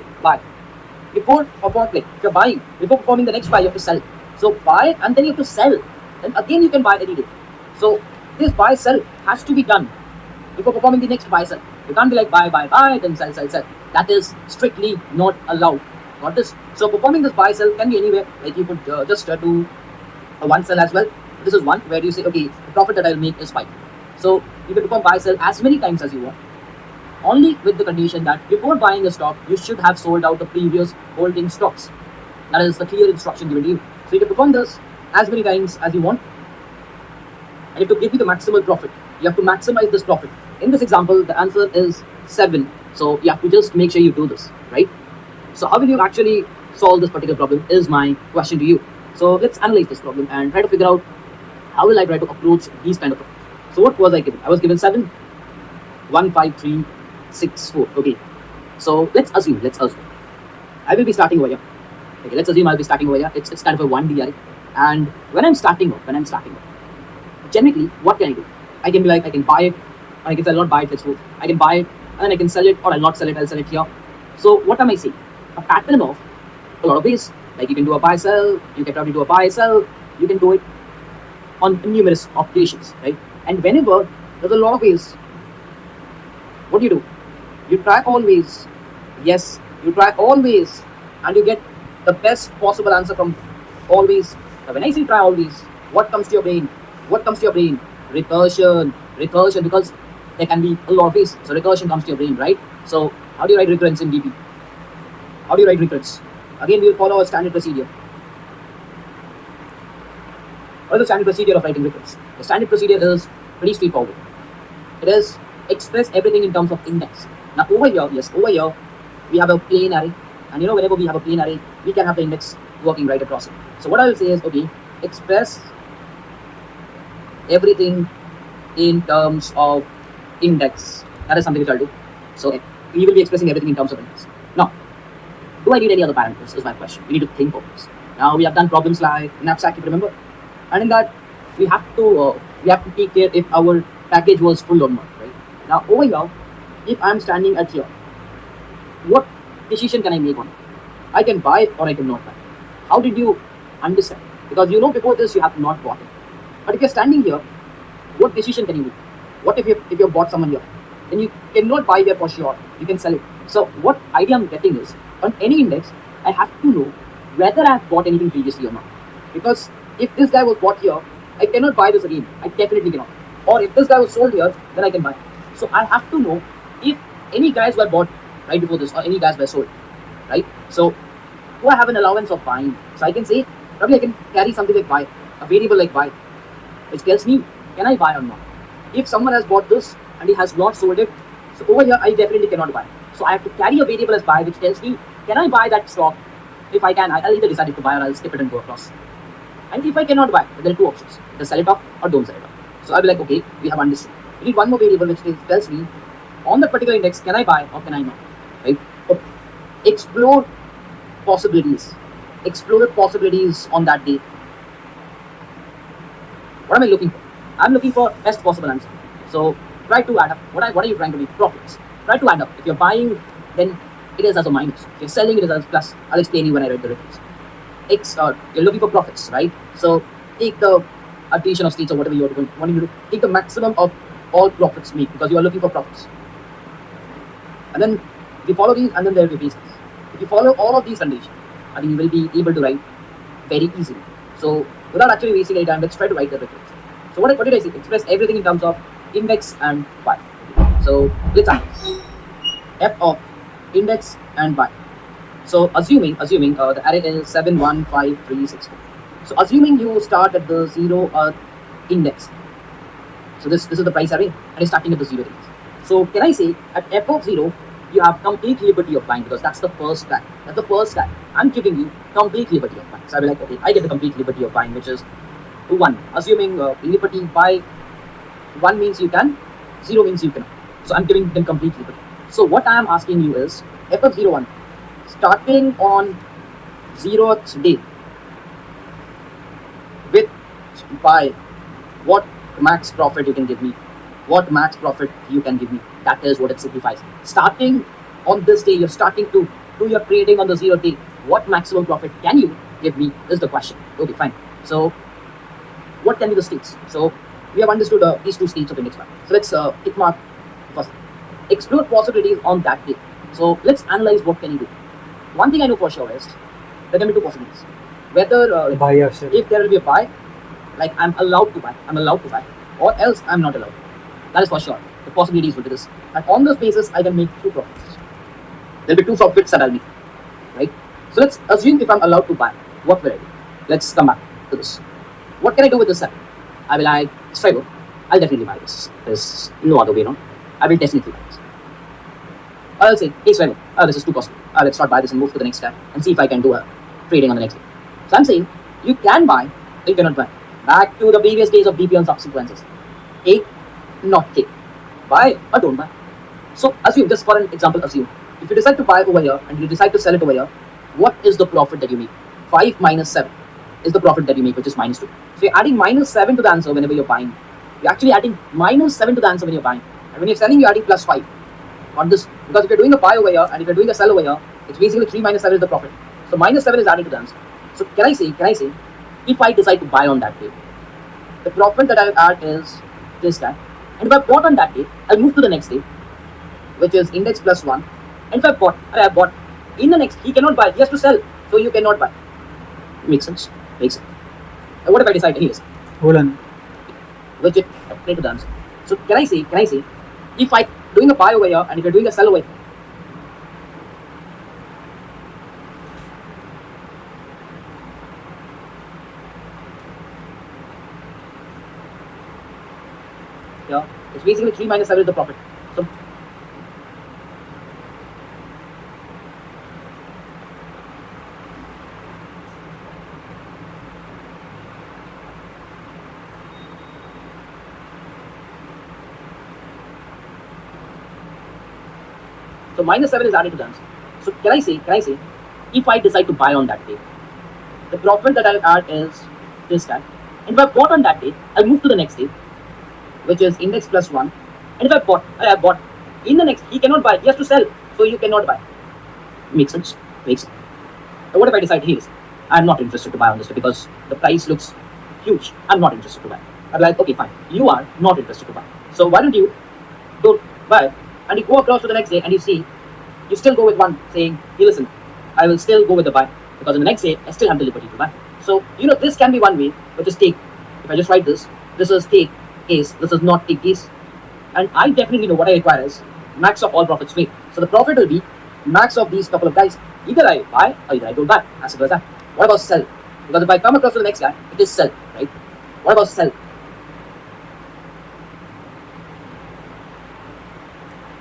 S2: Before like if you're buying, before performing the next buy, you have to sell. So buy and then you have to sell. Then again you can buy any day. So this buy sell has to be done before performing the next buy sell. You can't be like buy, then sell. That is strictly not allowed. Got this? So performing this buy sell can be anywhere. Like you could just do a one sell as well. This is one where you say, okay, the profit that I'll make is 5. So you can perform buy sell as many times as you want. Only with the condition that before buying a stock, you should have sold out the previous holding stocks. That is the clear instruction given to you. So you can perform this as many times as you want. And you have to give you the maximal profit. You have to maximize this profit. In this example, the answer is 7. So you have to just make sure you do this, right? So how will you actually solve this particular problem is my question to you. So let's analyze this problem and try to figure out how will I try to approach these kind of problems. So what was I given? I was given 7, 1, 5, 3, 6, 4. Okay. So let's assume. I will be starting over here. Okay, let's assume I'll be starting over here. It's kind of a 1 DI. And when I'm starting off, generally, what can I do? I can be like, I can buy it, or I can say I'll not buy it, let's go. I can buy it, and then I can sell it, or I'll not sell it, I'll sell it here. So what am I saying? A pattern of a lot of ways. Like you can do a buy sell, you can probably do a buy sell, you can do it on numerous occasions, right? And whenever there's a lot of ways, what do? You try always. Yes, you try always, and you get the best possible answer from always. Now, when I say try always, what comes to your brain? Recursion, because there can be a lot of ways. So recursion comes to your brain, right? So how do you write recurrence in DP? How do you write recurrence? Again, we will follow a standard procedure. What is the standard procedure of writing recurrence? The standard procedure is pretty straightforward. It is express everything in terms of index. Now over here, we have a plain array, and whenever we have a plain array, we can have the index working right across it. So what I will say is, okay, express everything in terms of index. That is something which I'll do. So we will be expressing everything in terms of index. Now, do I need any other parameters is my question. We need to think of this. Now we have done problems like knapsack, if you remember, and in that we have to take care if our package was full or not, right? Now over here, if I'm standing at here, what decision can I make on it? I can buy or I cannot buy. How did you understand? Because you know before this you have not bought it. But if you're standing here, what decision can you make? What if you bought someone here? Then you cannot buy there for sure. You can sell it. So what idea I'm getting is on any index, I have to know whether I have bought anything previously or not. Because if this guy was bought here, I cannot buy this again. I definitely cannot. Or if this guy was sold here, then I can buy. So I have to know if any guys were bought right before this or any guys were sold. Right? So do I have an allowance of buying? So I can say probably I can carry something like buy, a variable like buy, which tells me can I buy or not. If someone has bought this and he has not sold it, so over here I definitely cannot buy. So I have to carry a variable as buy, which tells me can I buy that stock. If I can, I'll either decide to buy or I'll skip it and go across. And if I cannot buy, there are two options: either sell it off or don't sell it off. So I'll be like, okay, we have understood. We need one more variable which tells me on that particular index can I buy or can I not. Right? Okay. Explore possibilities. Explore the possibilities on that day. What am I looking for? I'm looking for best possible answer. So try to add up. What are you trying to make? Profits. Try to add up. If you're buying, then it is as a minus. If you're selling, it is as a plus. I'll explain you when I read the reference. You're looking for profits, right? So take the addition of states or whatever you're doing. Wanting to do, take the maximum of all profits made because you are looking for profits. And then if you follow these, and then there will be basics. If you follow all of these conditions, I think you will be able to write very easily. So without actually wasting any time, let's try to write the reference. So what did I say? Express everything in terms of index and y. So let's analyze f of index and y. So assuming the array is 7, 1, 5, 3, 6, 4. So assuming you start at the 0 index. So this is the price array and it's starting at the 0 index. So can I say at f of 0 you have complete liberty of buying because that's the first tag. That's the first tag. I'm giving you complete liberty of buying. So I'll be like, okay, I get the complete liberty of buying, which is 1. Assuming liberty by 1 means you can, 0 means you cannot. So I'm giving them complete liberty. So what I am asking you is f of 0, 1, starting on 0th day with by what max profit you can give me, what max profit you can give me. That is what it signifies. Starting on this day, you're starting to do your trading on the 0th day. What maximum profit can you give me is the question. Okay, fine. So what can be the states? So we have understood these two states of index plan. So let's tick mark first. Explore possibilities on that day. So let's analyze what can you do. One thing I know for sure is there can be two possibilities. Whether
S1: buy or sell.
S2: If there will be a buy, like I'm allowed to buy, or else I'm not allowed. That is for sure. The possibilities will be this. And on this basis, I can make two profits. There'll be two profits that I'll make. Right? So let's assume if I'm allowed to buy, what will I do? Let's come back to this. What can I do with this 7? I will like Striver. I'll definitely buy this. There's no other way around. I will definitely buy this. I'll say, hey Striver, this is too costly. Let's not buy this and move to the next tab and see if I can do a trading on the next day. So I'm saying you can buy, you cannot buy. Back to the previous days of DP on subsequences. A, not K. Buy or don't buy. So assume, just for an example, assume if you decide to buy over here and you decide to sell it over here, what is the profit that you make? 5 minus 7 is the profit that you make, which is minus 2. So you're adding minus 7 to the answer whenever you're buying. You're actually adding minus 7 to the answer when you're buying. And when you're selling, you're adding plus 5 on this. Because if you're doing a buy over here and if you're doing a sell over here, it's basically 3 minus 7 is the profit. So minus 7 is added to the answer. So can I say, if I decide to buy on that day, the profit that I'll add is this guy. And if I bought on that day, I'll move to the next day, which is index plus 1. And if I bought in the next, he cannot buy, he has to sell, so you cannot buy. Makes sense? Makes sense. And what if I decide anyways?
S1: Hold on.
S2: Which it apply to the answer. So can I say, if I doing a buy over here and if you're doing a sell over here, yeah, it's basically 3 minus 7 is the profit. So minus 7 is added to the answer. So can I say, if I decide to buy on that day, the profit that I'll add is this guy. And if I bought on that day, I'll move to the next day, which is index plus 1. And if I bought in the next, he cannot buy, he has to sell, so you cannot buy. Makes sense? Makes sense. But what if I decide, hey, listen, I'm not interested to buy on this because the price looks huge. I'm not interested to buy. I'm like, okay, fine. You are not interested to buy. So why don't buy? And you go across to the next day and you see, you still go with one saying, hey, listen, I will still go with the buy because in the next day I still have the liberty to buy. So this can be one way, which is take. If I just write this is take case. This is not take case. And I definitely know what I require is max of all profits free. So the profit will be max of these couple of guys. Either I buy or either I don't buy. As simple as that. What about sell? Because if I come across to the next guy, it is sell, right? What about sell?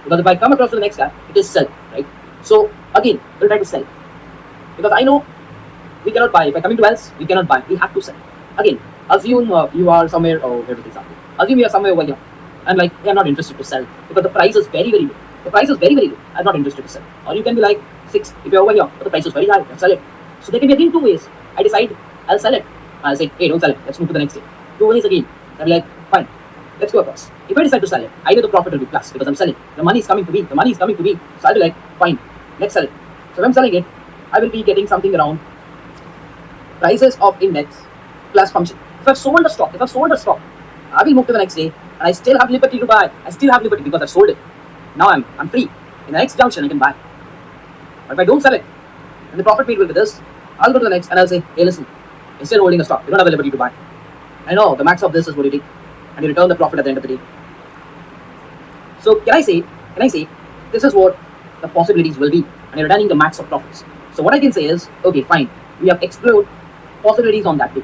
S2: Because if I come across to the next guy, it is sell, right? So again, we'll try to sell. Because I know we cannot buy. If I come into else, we cannot buy. We have to sell. Again, assume you are somewhere, here's an example. Assume you are somewhere over here. And like, I'm not interested to sell because the price is very, very low. The price is very, very low. I'm not interested to sell. Or you can be like 6 if you're over here, but the price is very high, I'll sell it. So there can be again two ways. I decide I'll sell it. I'll say, hey, don't sell it. Let's move to the next day. Two ways again. I'll be like, fine, let's go across. If I decide to sell it, either the profit will be plus because I'm selling. The money is coming to me. The money is coming to me. So I'll be like, fine, let's sell it. So if I'm selling it, I will be getting something around prices of index plus function. If I've sold a stock, I will move to the next day and I still have liberty to buy. I still have liberty because I've sold it. Now I'm free. In the next junction I can buy. But if I don't sell it, and the profit made will be this, I'll go to the next and I'll say, hey listen, you're still holding a stock. You don't have the liberty to buy. I know the max of this is what you take. And you return the profit at the end of the day. So can I say this is what the possibilities will be and you're returning the max of profits. So what I can say is, okay, fine, we have explored possibilities on that day.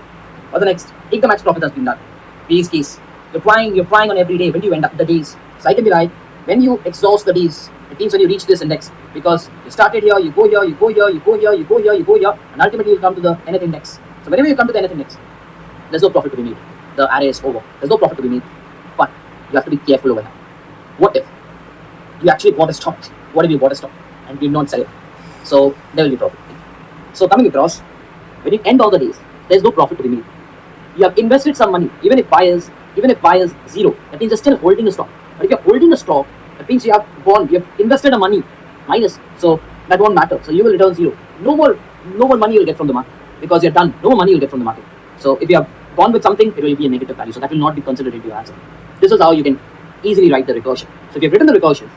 S2: Or the next, take the max profit has been done. Base case. You're flying on every day. When do you end up the days? So I can be like, when you exhaust the days, it means when you reach this index. Because you started here, you go here, you go here, you go here, you go here, you go here, and ultimately you come to the nth index. So whenever you come to the nth index, there's no profit to be made. The array is over. There's no profit to be made. But you have to be careful over here. What if you actually bought a stock? What if you bought a stock and did not sell it? So there will be profit. So coming across, when you end all the days, there's no profit to be made. You have invested some money, even if buy is zero, that means you're still holding a stock. But if you're holding a stock, that means you have invested a money minus, so that won't matter. So you will return zero. No more money you'll get from the market because you're done. No more money you'll get from the market. So if you have gone with something, it will be a negative value. So that will not be considered into your answer. This is how you can easily write the recursion. So if you've written the recursion,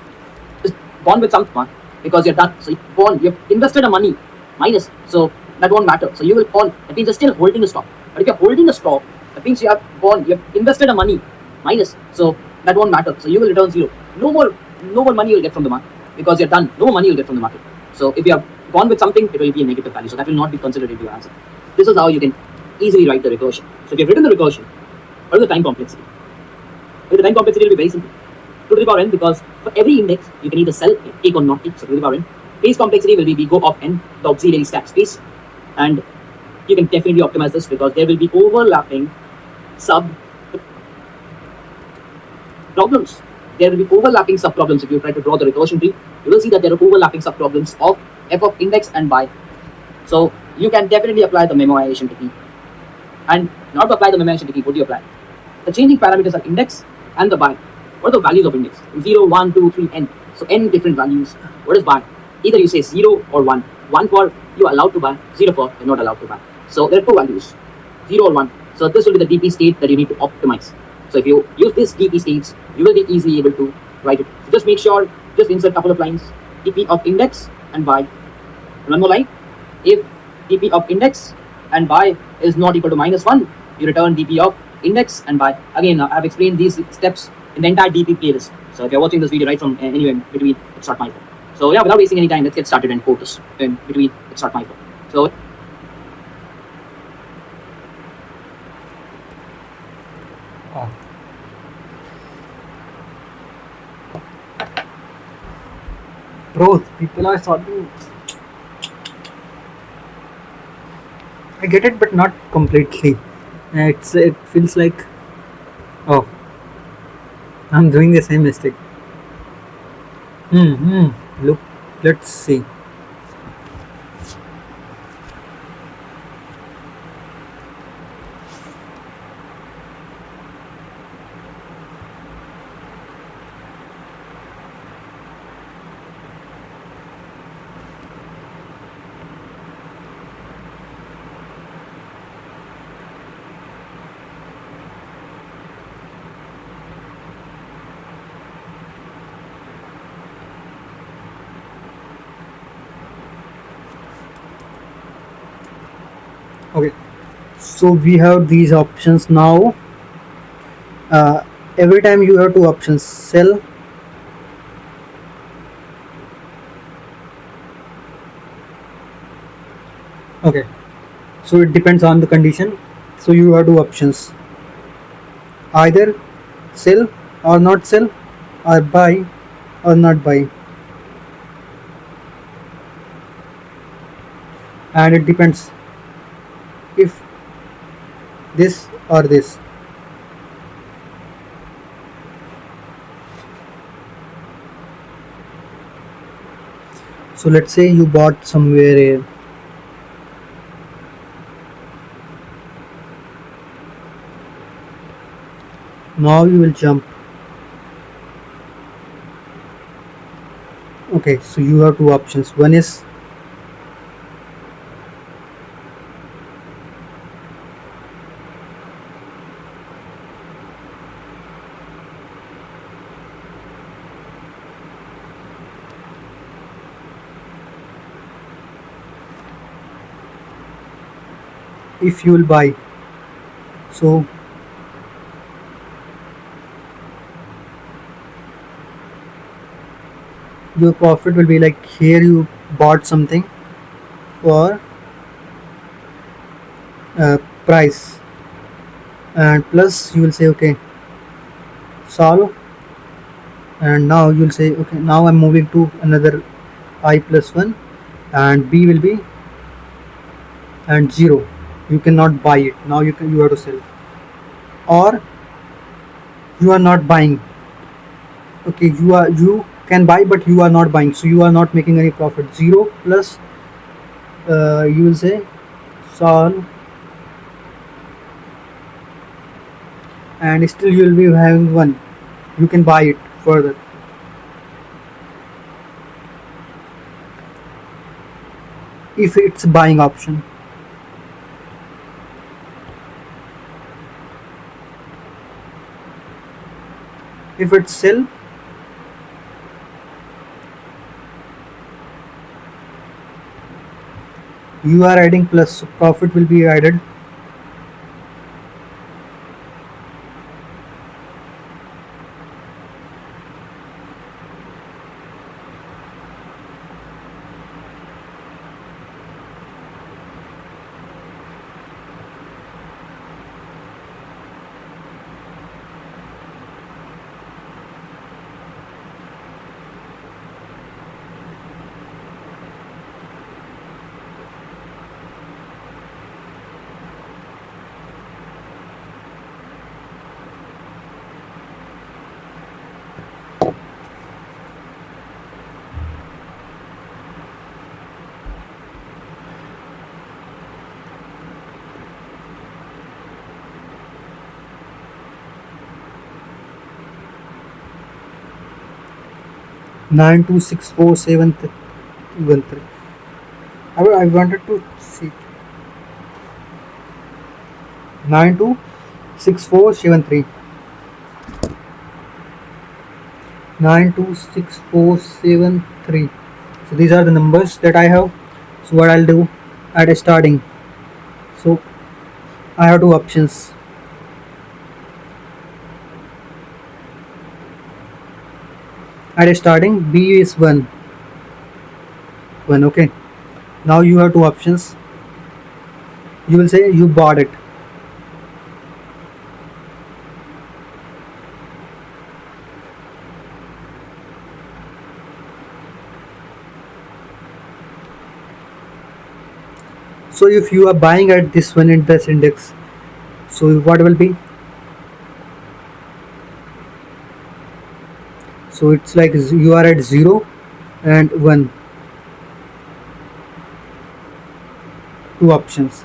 S2: just gone with something because you're done. So you've invested a money minus, so that won't matter. So you will call, that means you're still holding a stock. But if you're holding a stock, that means you've invested a money minus, so that won't matter. So you will return zero. No more money you'll get from the market because you're done. No more money you'll get from the market. So if you have gone with something, it will be a negative value. So that will not be considered into your answer. This is how you can easily write the recursion. So if you've written the recursion, what is the time complexity? Well, the time complexity will be very simple. 2 to the power n, because for every index you can either sell, take or not take. So 2 to the power n. Base complexity will be big O of n, the auxiliary stack space, and you can definitely optimize this because there will be overlapping sub problems. There will be overlapping sub problems. If you try to draw the recursion tree, you will see that there are overlapping sub problems of f of index and buy. So you can definitely apply the memoization technique. And not to apply the memoization technique, what do you apply? The changing parameters are index and the buy. What are the values of index? 0, 1, 2, 3, n. So n different values. What is buy? Either you say 0 or 1. 1 for you are allowed to buy, 0 for you're not allowed to buy. So there are 2 values, 0 or 1. So this will be the DP state that you need to optimize. So if you use this DP states, you will be easily able to write it. So just make sure, just insert a couple of lines. DP of index and buy. One more line. If DP of index and buy is not equal to -1, you return DP of index and buy. Again, I have explained these steps in the entire DP playlist. So if you're watching this video right from anywhere in between, it's not my fault. So yeah, without wasting any time, let's get started and quote this in between. It's not my fault. So
S1: bro, people are sorting. I get it, but not completely. It feels like, oh, I'm doing the same mistake. Look, let's see. Okay, so we have these options now. uh, every time you have two options, sell. Okay, so it depends on the condition. So you have two options, either sell or not sell, or buy or not buy, and it depends if this or this. So let's say you bought somewhere here. Now you will jump. Okay, so you have two options. One is if you will buy. So your profit will be like here you bought something for price, and plus you will say okay, solve, and now you'll say okay, now I'm moving to another I plus 1, and B will be and 0. You cannot buy it. Now you have to sell, or you are not buying. Okay, you can buy, but you are not buying, so you are not making any profit. 0 plus you will say solve, and still you will be having 1. You can buy it further. If it's buying option, if it's sell, you are adding plus, so profit will be added. Nine two six four seven one three. I wanted to see 926473. 926473. So these are the numbers that I have. So what I'll do at starting. So I have two options. At starting, B is 1. 1, okay. Now you have two options. You will say you bought it. So if you are buying at this one in this index, so what will be? So it's like you are at 0 and 1. Two options.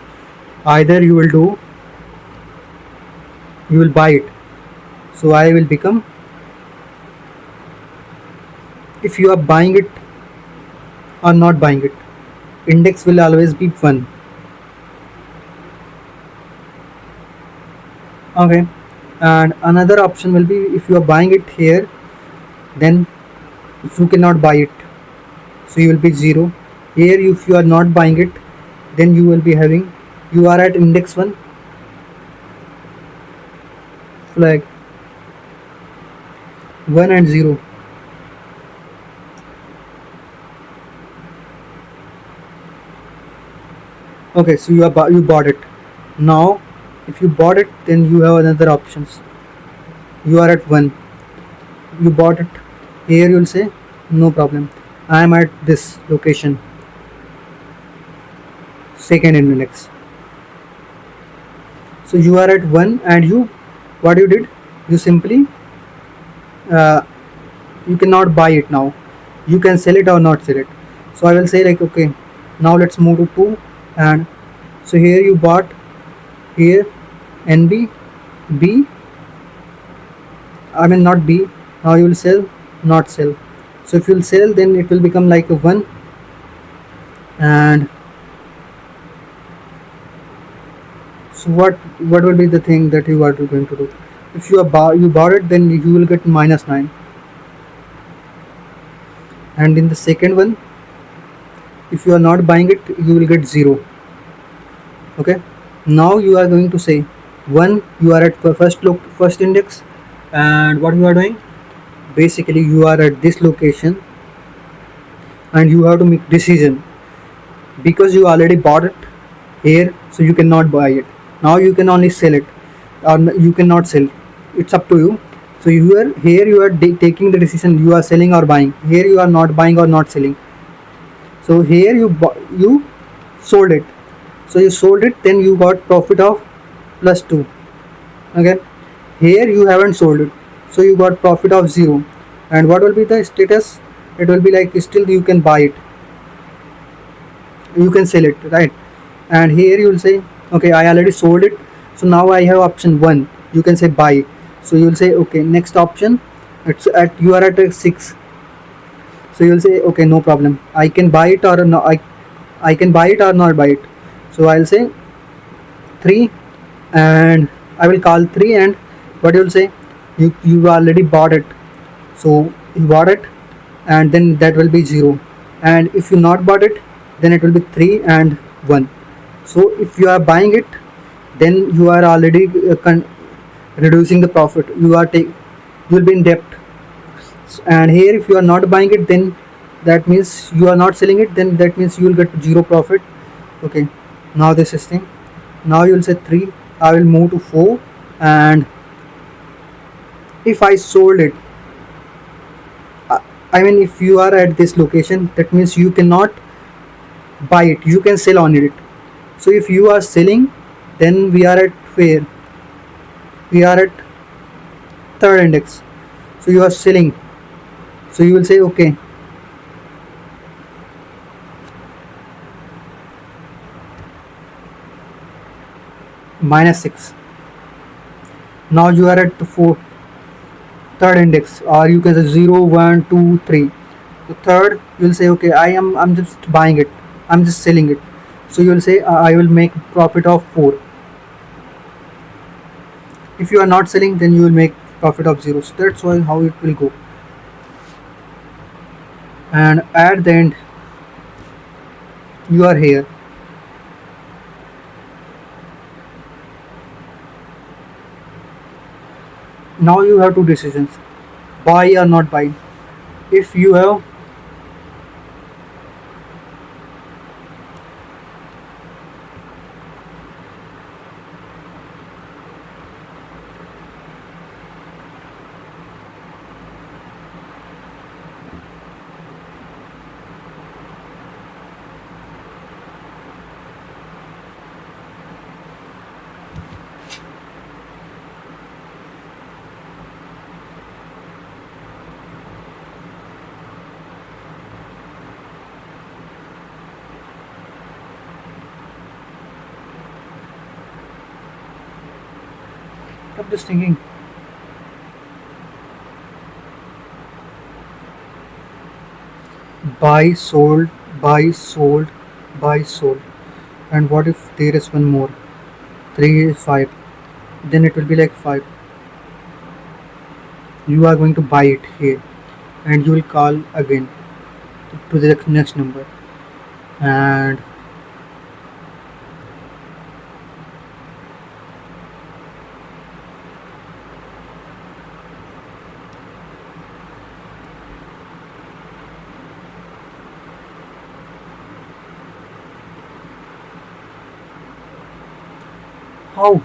S1: Either you will buy it. So I will become, if you are buying it or not buying it, index will always be 1. Okay, and another option will be if you are buying it here, then you cannot buy it, so you will be 0. Here if you are not buying it, then you will be having You are at index 1 flag, 1 and 0. Okay, so you bought it. Now if you bought it, then you have another options. You are at 1, you bought it. Here you'll say no problem, I am at this location, second index. So you are at 1, and you, what you did, you simply, uh, you cannot buy it now, you can sell it or not sell it. So I will say like, okay, now let's move to 2. And so here you bought, here NB, B, I mean not B. Now you will sell, not sell. So if you will sell, then it will become like a 1. And so what will be the thing that you are going to do? If you are you bought it, then you will get -9. And in the second one, if you are not buying it, you will get 0. Okay, now you are going to say 1, you are at first index. And what you are doing, basically you are at this location, and you have to make decision, because you already bought it here, so you cannot buy it. Now you can only sell it, or you cannot sell, it's up to you. So you are here, you are taking the decision, you are selling or buying. Here you are not buying or not selling. So here you sold it. So you sold it, then you got profit of +2. Okay, here you haven't sold it, so you got profit of 0. And what will be the status? It will be like, still you can buy it, you can sell it, right? And here you will say, okay, I already sold it, so now I have option 1, you can say buy. So you will say, okay, next option, it's at, you are at a 6. So you will say, okay, no problem, I can buy it or no, I can buy it or not buy it. So I'll say 3, and I will call 3. And what you will say, you already bought it, so you bought it, and then that will be 0. And if you not bought it, then it will be 3 and 1. So if you are buying it, then you are already reducing the profit, you will be in debt. And here if you are not buying it, then that means you are not selling it, then that means you will get 0 profit. Okay, now this is thing. Now you will say 3, I will move to 4. And if I sold it, I mean if you are at this location, that means you cannot buy it, you can sell on it. So if you are selling, then we are at where, we are at third index, so you are selling. So you will say, okay, -6. Now you are at the third index, or you can say 0, 1, 2, 3. So third, you will say, okay, I'm just buying it, I'm just selling it. So you will say, I will make profit of 4. If you are not selling, then you will make profit of 0. So that's why how it will go. And at the end, you are here. Now you have two decisions, buy or not buy. If you have, I'm just thinking, buy, sold, buy, sold, buy, sold. And what if there is one more? 3 is 5. Then it will be like 5. You are going to buy it here, and you will call again to the next number. And How?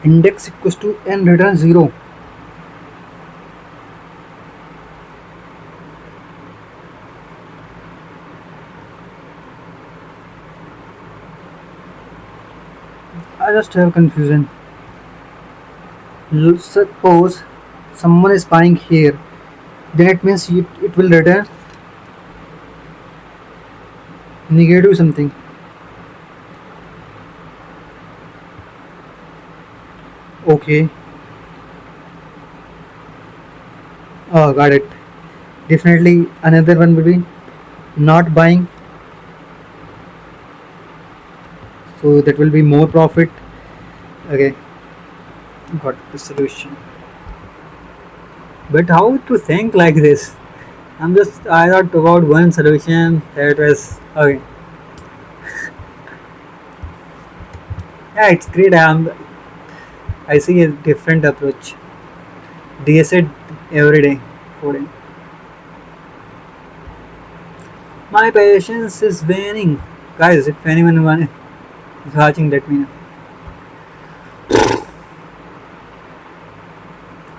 S1: Index equals to n return 0. I just have confusion. Suppose someone is buying here, then it means it will return negative something. Okay. Oh, got it. Definitely another one will be not buying, so that will be more profit. Okay, got the solution. But how to think like this? I thought about one solution that was okay. Yeah, it's great. I see a different approach. DSA every day, 4 day. My patience is waning. Guys, if anyone is watching, let me know.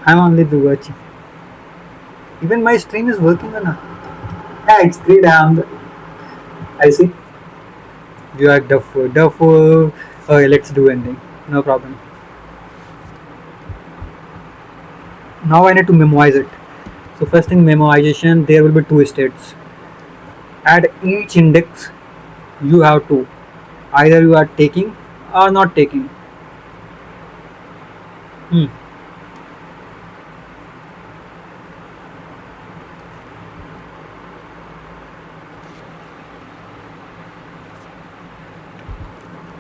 S1: I'm only the watching. Even my stream is working or not? Yeah, it's great. I see. You are Duffo. Duffo. Okay, let's do anything. No problem. Now I need to memorize it. So first thing, memorization. There will be two states. At each index, you have to either you are taking or not taking. Hmm.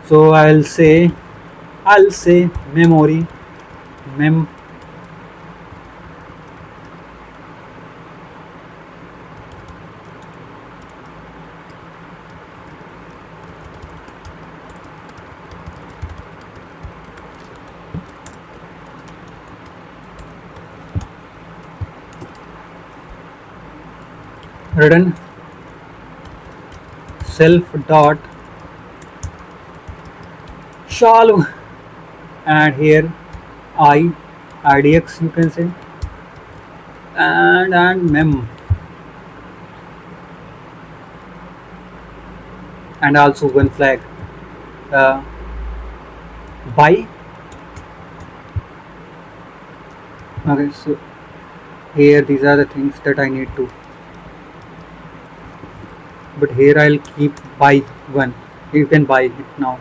S1: So I'll say memory mem written self dot solve, and here I idx you can say, and mem, and also one flag uh, by. Okay, so here these are the things that I need to, but here I'll keep by one. You can buy it now.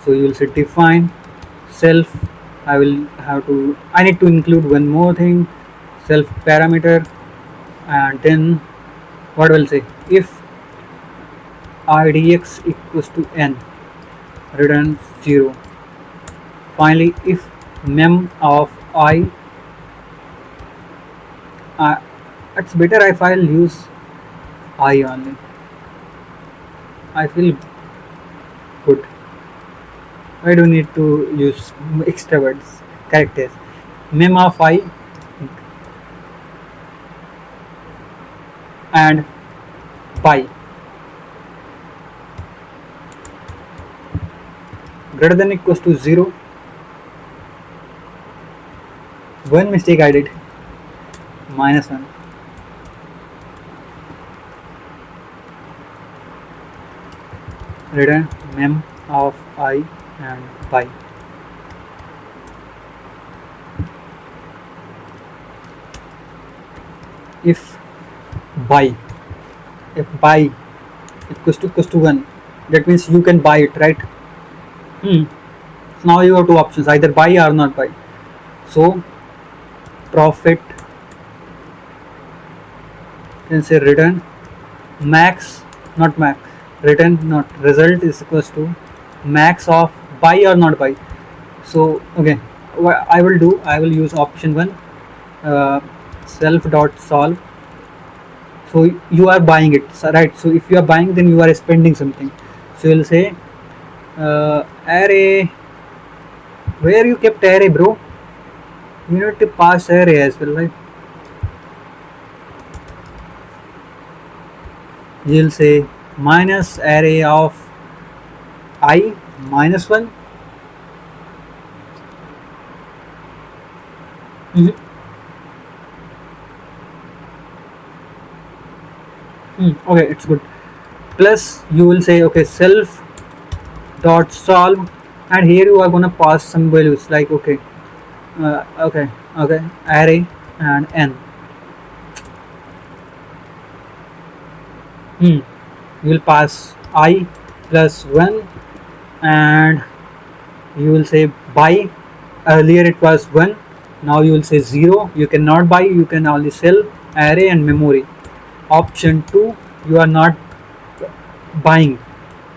S1: So you will say define self. I need to include one more thing, self parameter, and then what will say if idx equals to n, return 0. Finally, if mem of uh, it's better if I'll use I only. I feel good. I don't need to use extra words, characters. Mem of I and pi greater than equals to 0. One mistake I did, -1. Return mem of I and pi. If by if buy equals to 1, that means you can buy it, right? Hmm. Now you have two options, either buy or not buy. So profit, can say return max, not max, return not result is equals to max of buy or not buy. So okay, what I will do, I will use option 1, uh, self dot solve. So you are buying it, right? So if you are buying, then you are spending something. So you'll say array, where you kept array, bro? You need to pass array as well, right? You'll say minus array of I minus 1. Mhm. Okay, it's good. Plus you will say okay, self dot solve, and here you are gonna pass some values like okay, okay, array and n. You will pass I plus 1, and you will say buy. Earlier it was 1, now you will say 0. You cannot buy, you can only sell. Array and memory. Option 2, you are not buying,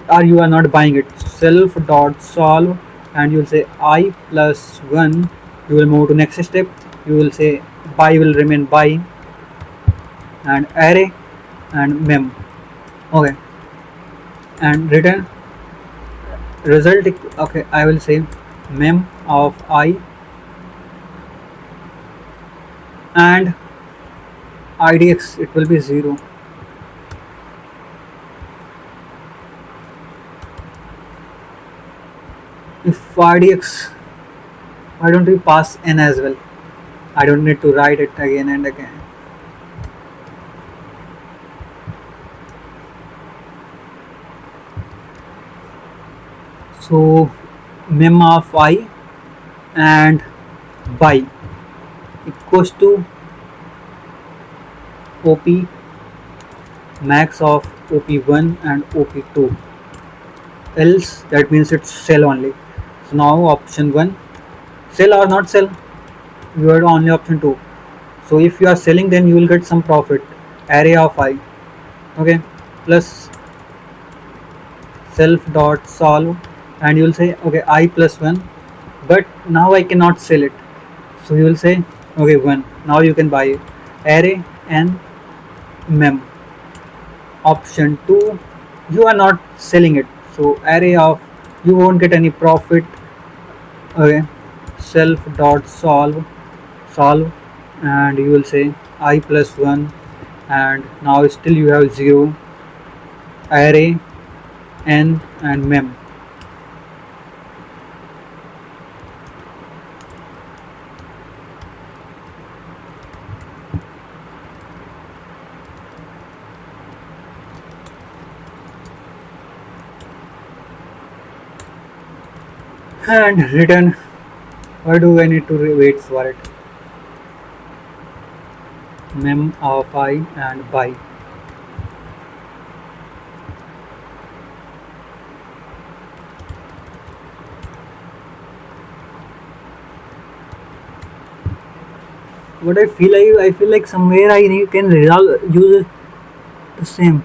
S1: or you are not buying it. Self dot solve, and you will say I plus 1. You will move to next step. You will say buy will remain buy, and array and mem. Okay, and return result. Okay, I will say mem of I and idx, it will be 0. If idx, why don't we pass n as well? I don't need to write it again and again. So mem of I and buy equals to op max of op1 and op2, else that means it's sell only. So now option 1, sell or not sell, you have only option 2. So if you are selling, then you will get some profit, array of I. Okay, plus self dot solve, and you will say okay, I plus 1, but now I cannot sell it. So you will say okay, 1, now you can buy it. Array and mem. Option 2, you are not selling it, so array of, you won't get any profit. Okay, self dot solve, and you will say I plus 1, and now still you have 0. Array n and mem. And return. Why do I need to wait for it? Mem of I and buy. What I feel like somewhere can resolve, use it the same.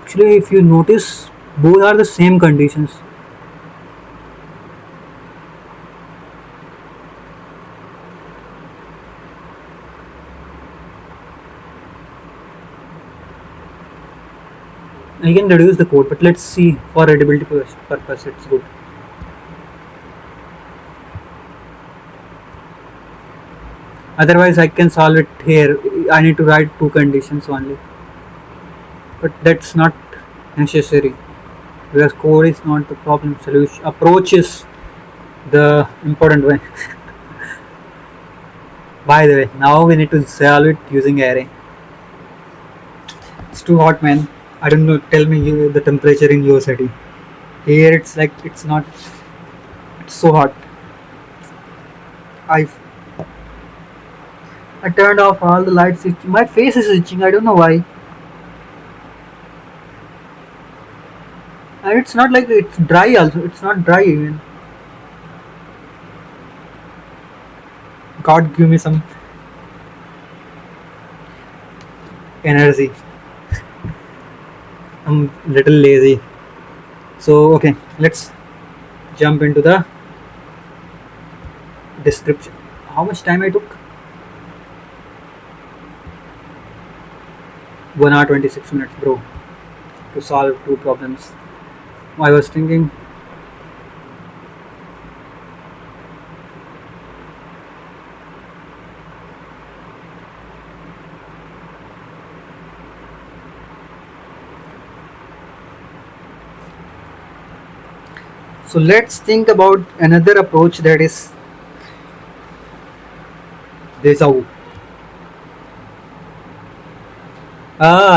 S1: Actually, if you notice, both are the same conditions. I can reduce the code, but let's see, for readability purpose, it's good. Otherwise, I can solve it here. I need to write two conditions only, but that's not necessary because code is not the problem. Solution approach is the important one. By the way, now we need to solve it using array. It's too hot, man. I don't know. Tell me the temperature in your city. Here it's like it's not. It's so hot. I I turned off all the lights. My face is itching. I don't know why. And it's not like it's dry. Also, it's not dry even. God, give me some energy. I'm little lazy. So okay, let's jump into the description. How much time I took? 1 hour 26 minutes, bro, to solve two problems. I was thinking. So let's think about another approach, that is DSA.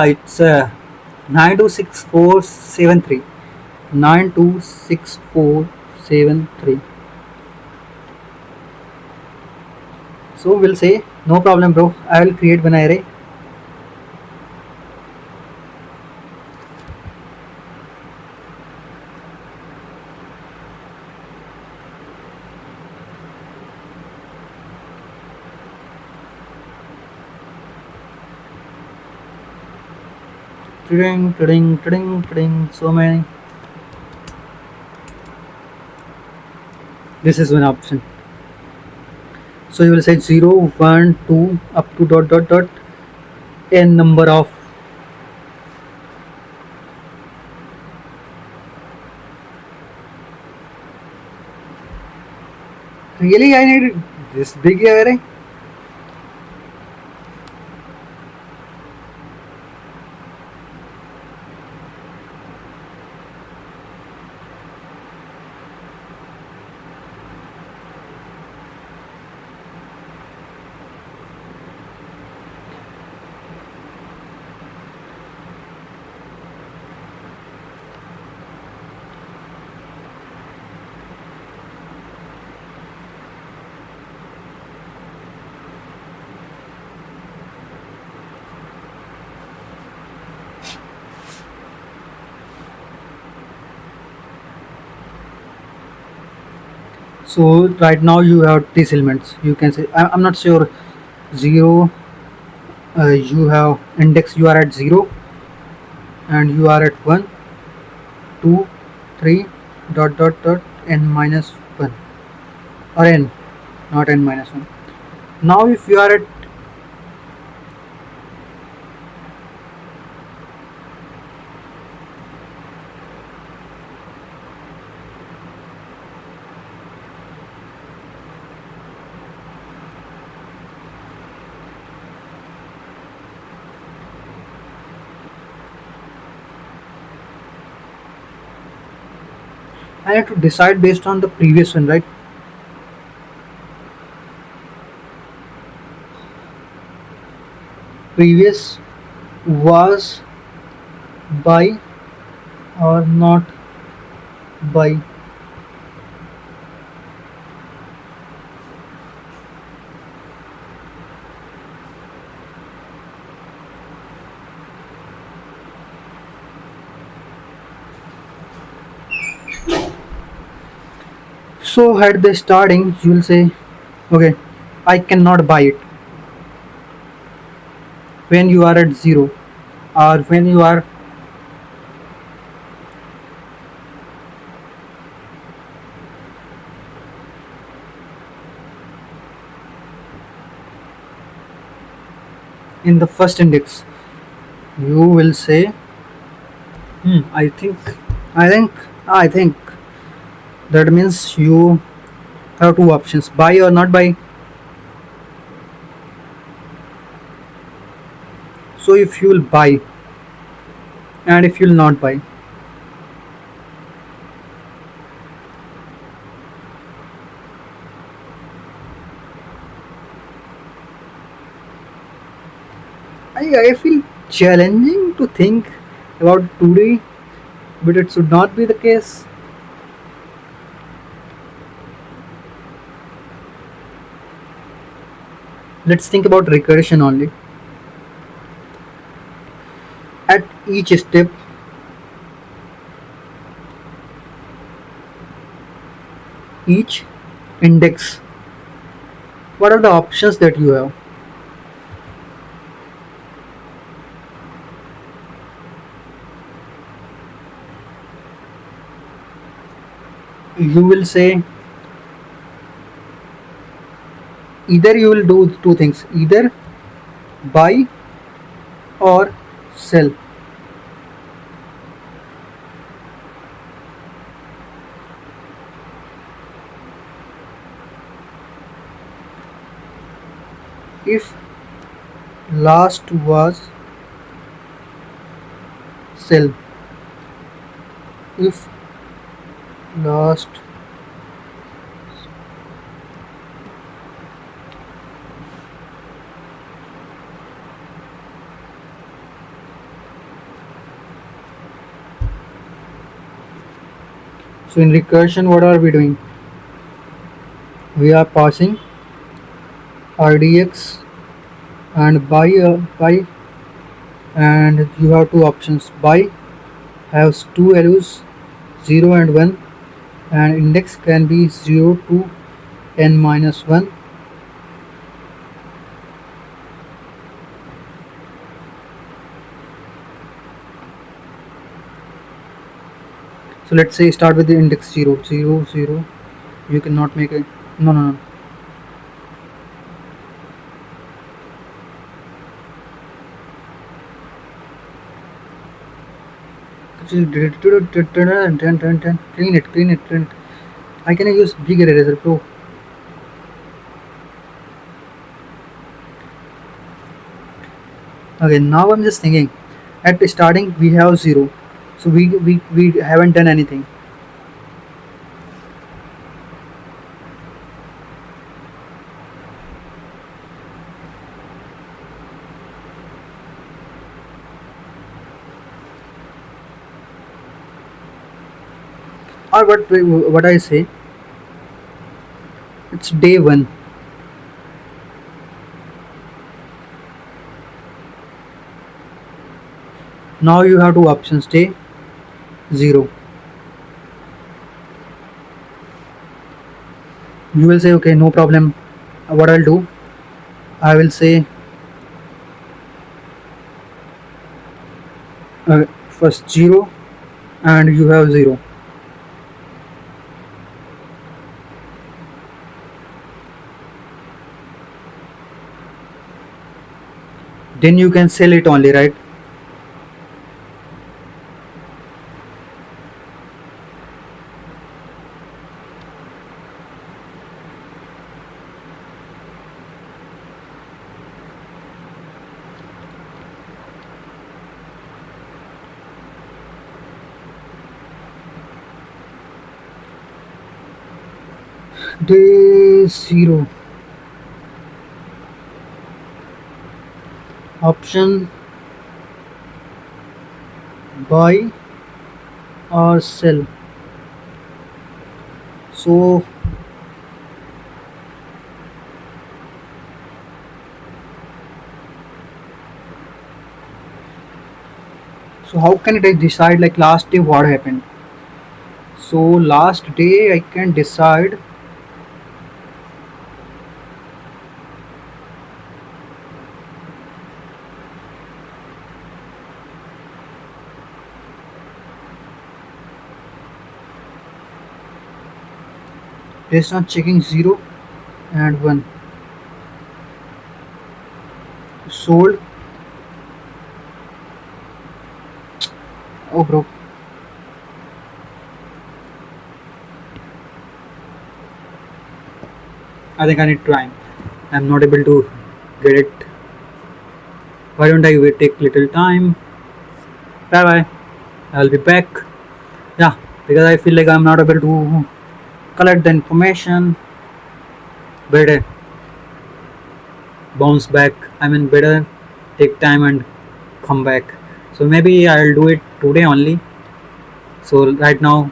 S1: It's 926473. 926473. So we'll say no problem, bro. I will create one array. Ding, ding, ding, ding. So many. This is one option. So you will say 0, 1, 2 up to dot dot dot n number of. Really, I need this big array? So right now you have these elements. You can say I'm not sure. 0. You have index. You are at 0, and you are at 1, 2, 3 dot dot dot n minus 1, or n, not n minus 1. Now if you are at I have to decide based on the previous one, right? Previous was by or not by. So at the starting you will say, okay, I cannot buy it when you are at 0, or when you are in the first index. You will say, I think, I think, I think. That means you have two options: buy or not buy. So if you will buy, and if you will not buy, I feel challenging to think about today, but it should not be the case. Let's think about recursion only. At each step, each index, what are the options that you have? You will say either you will do two things, either buy or sell. If last was sell, if last, so in recursion what are we doing? We are passing rdx and buy, and you have two options. Buy has two values, 0 and 1, and index can be 0 to n minus 1. So let's say start with the index 0 0 0. You cannot make a, no no no. Clean it, clean it, clean it. I can use bigger eraser, bro. Okay, now I'm just thinking. At the starting we have 0, so we haven't done anything. Or what I say, it's day 1. Now you have two options, day 0. You will say okay, no problem. What I'll do, I will say first 0 and you have 0. Then you can sell it only, right? Day 0, option buy or sell. So how can I decide like last day what happened? So last day I can decide based on checking 0 and 1. Sold. Oh bro, I think I need time. I'm not able to get it. Why don't I wait, take little time? Bye bye. I'll be back. Yeah, because I feel like I'm not able to collect the information. Better bounce back. I mean, better take time and come back. So maybe I'll do it today only. So right now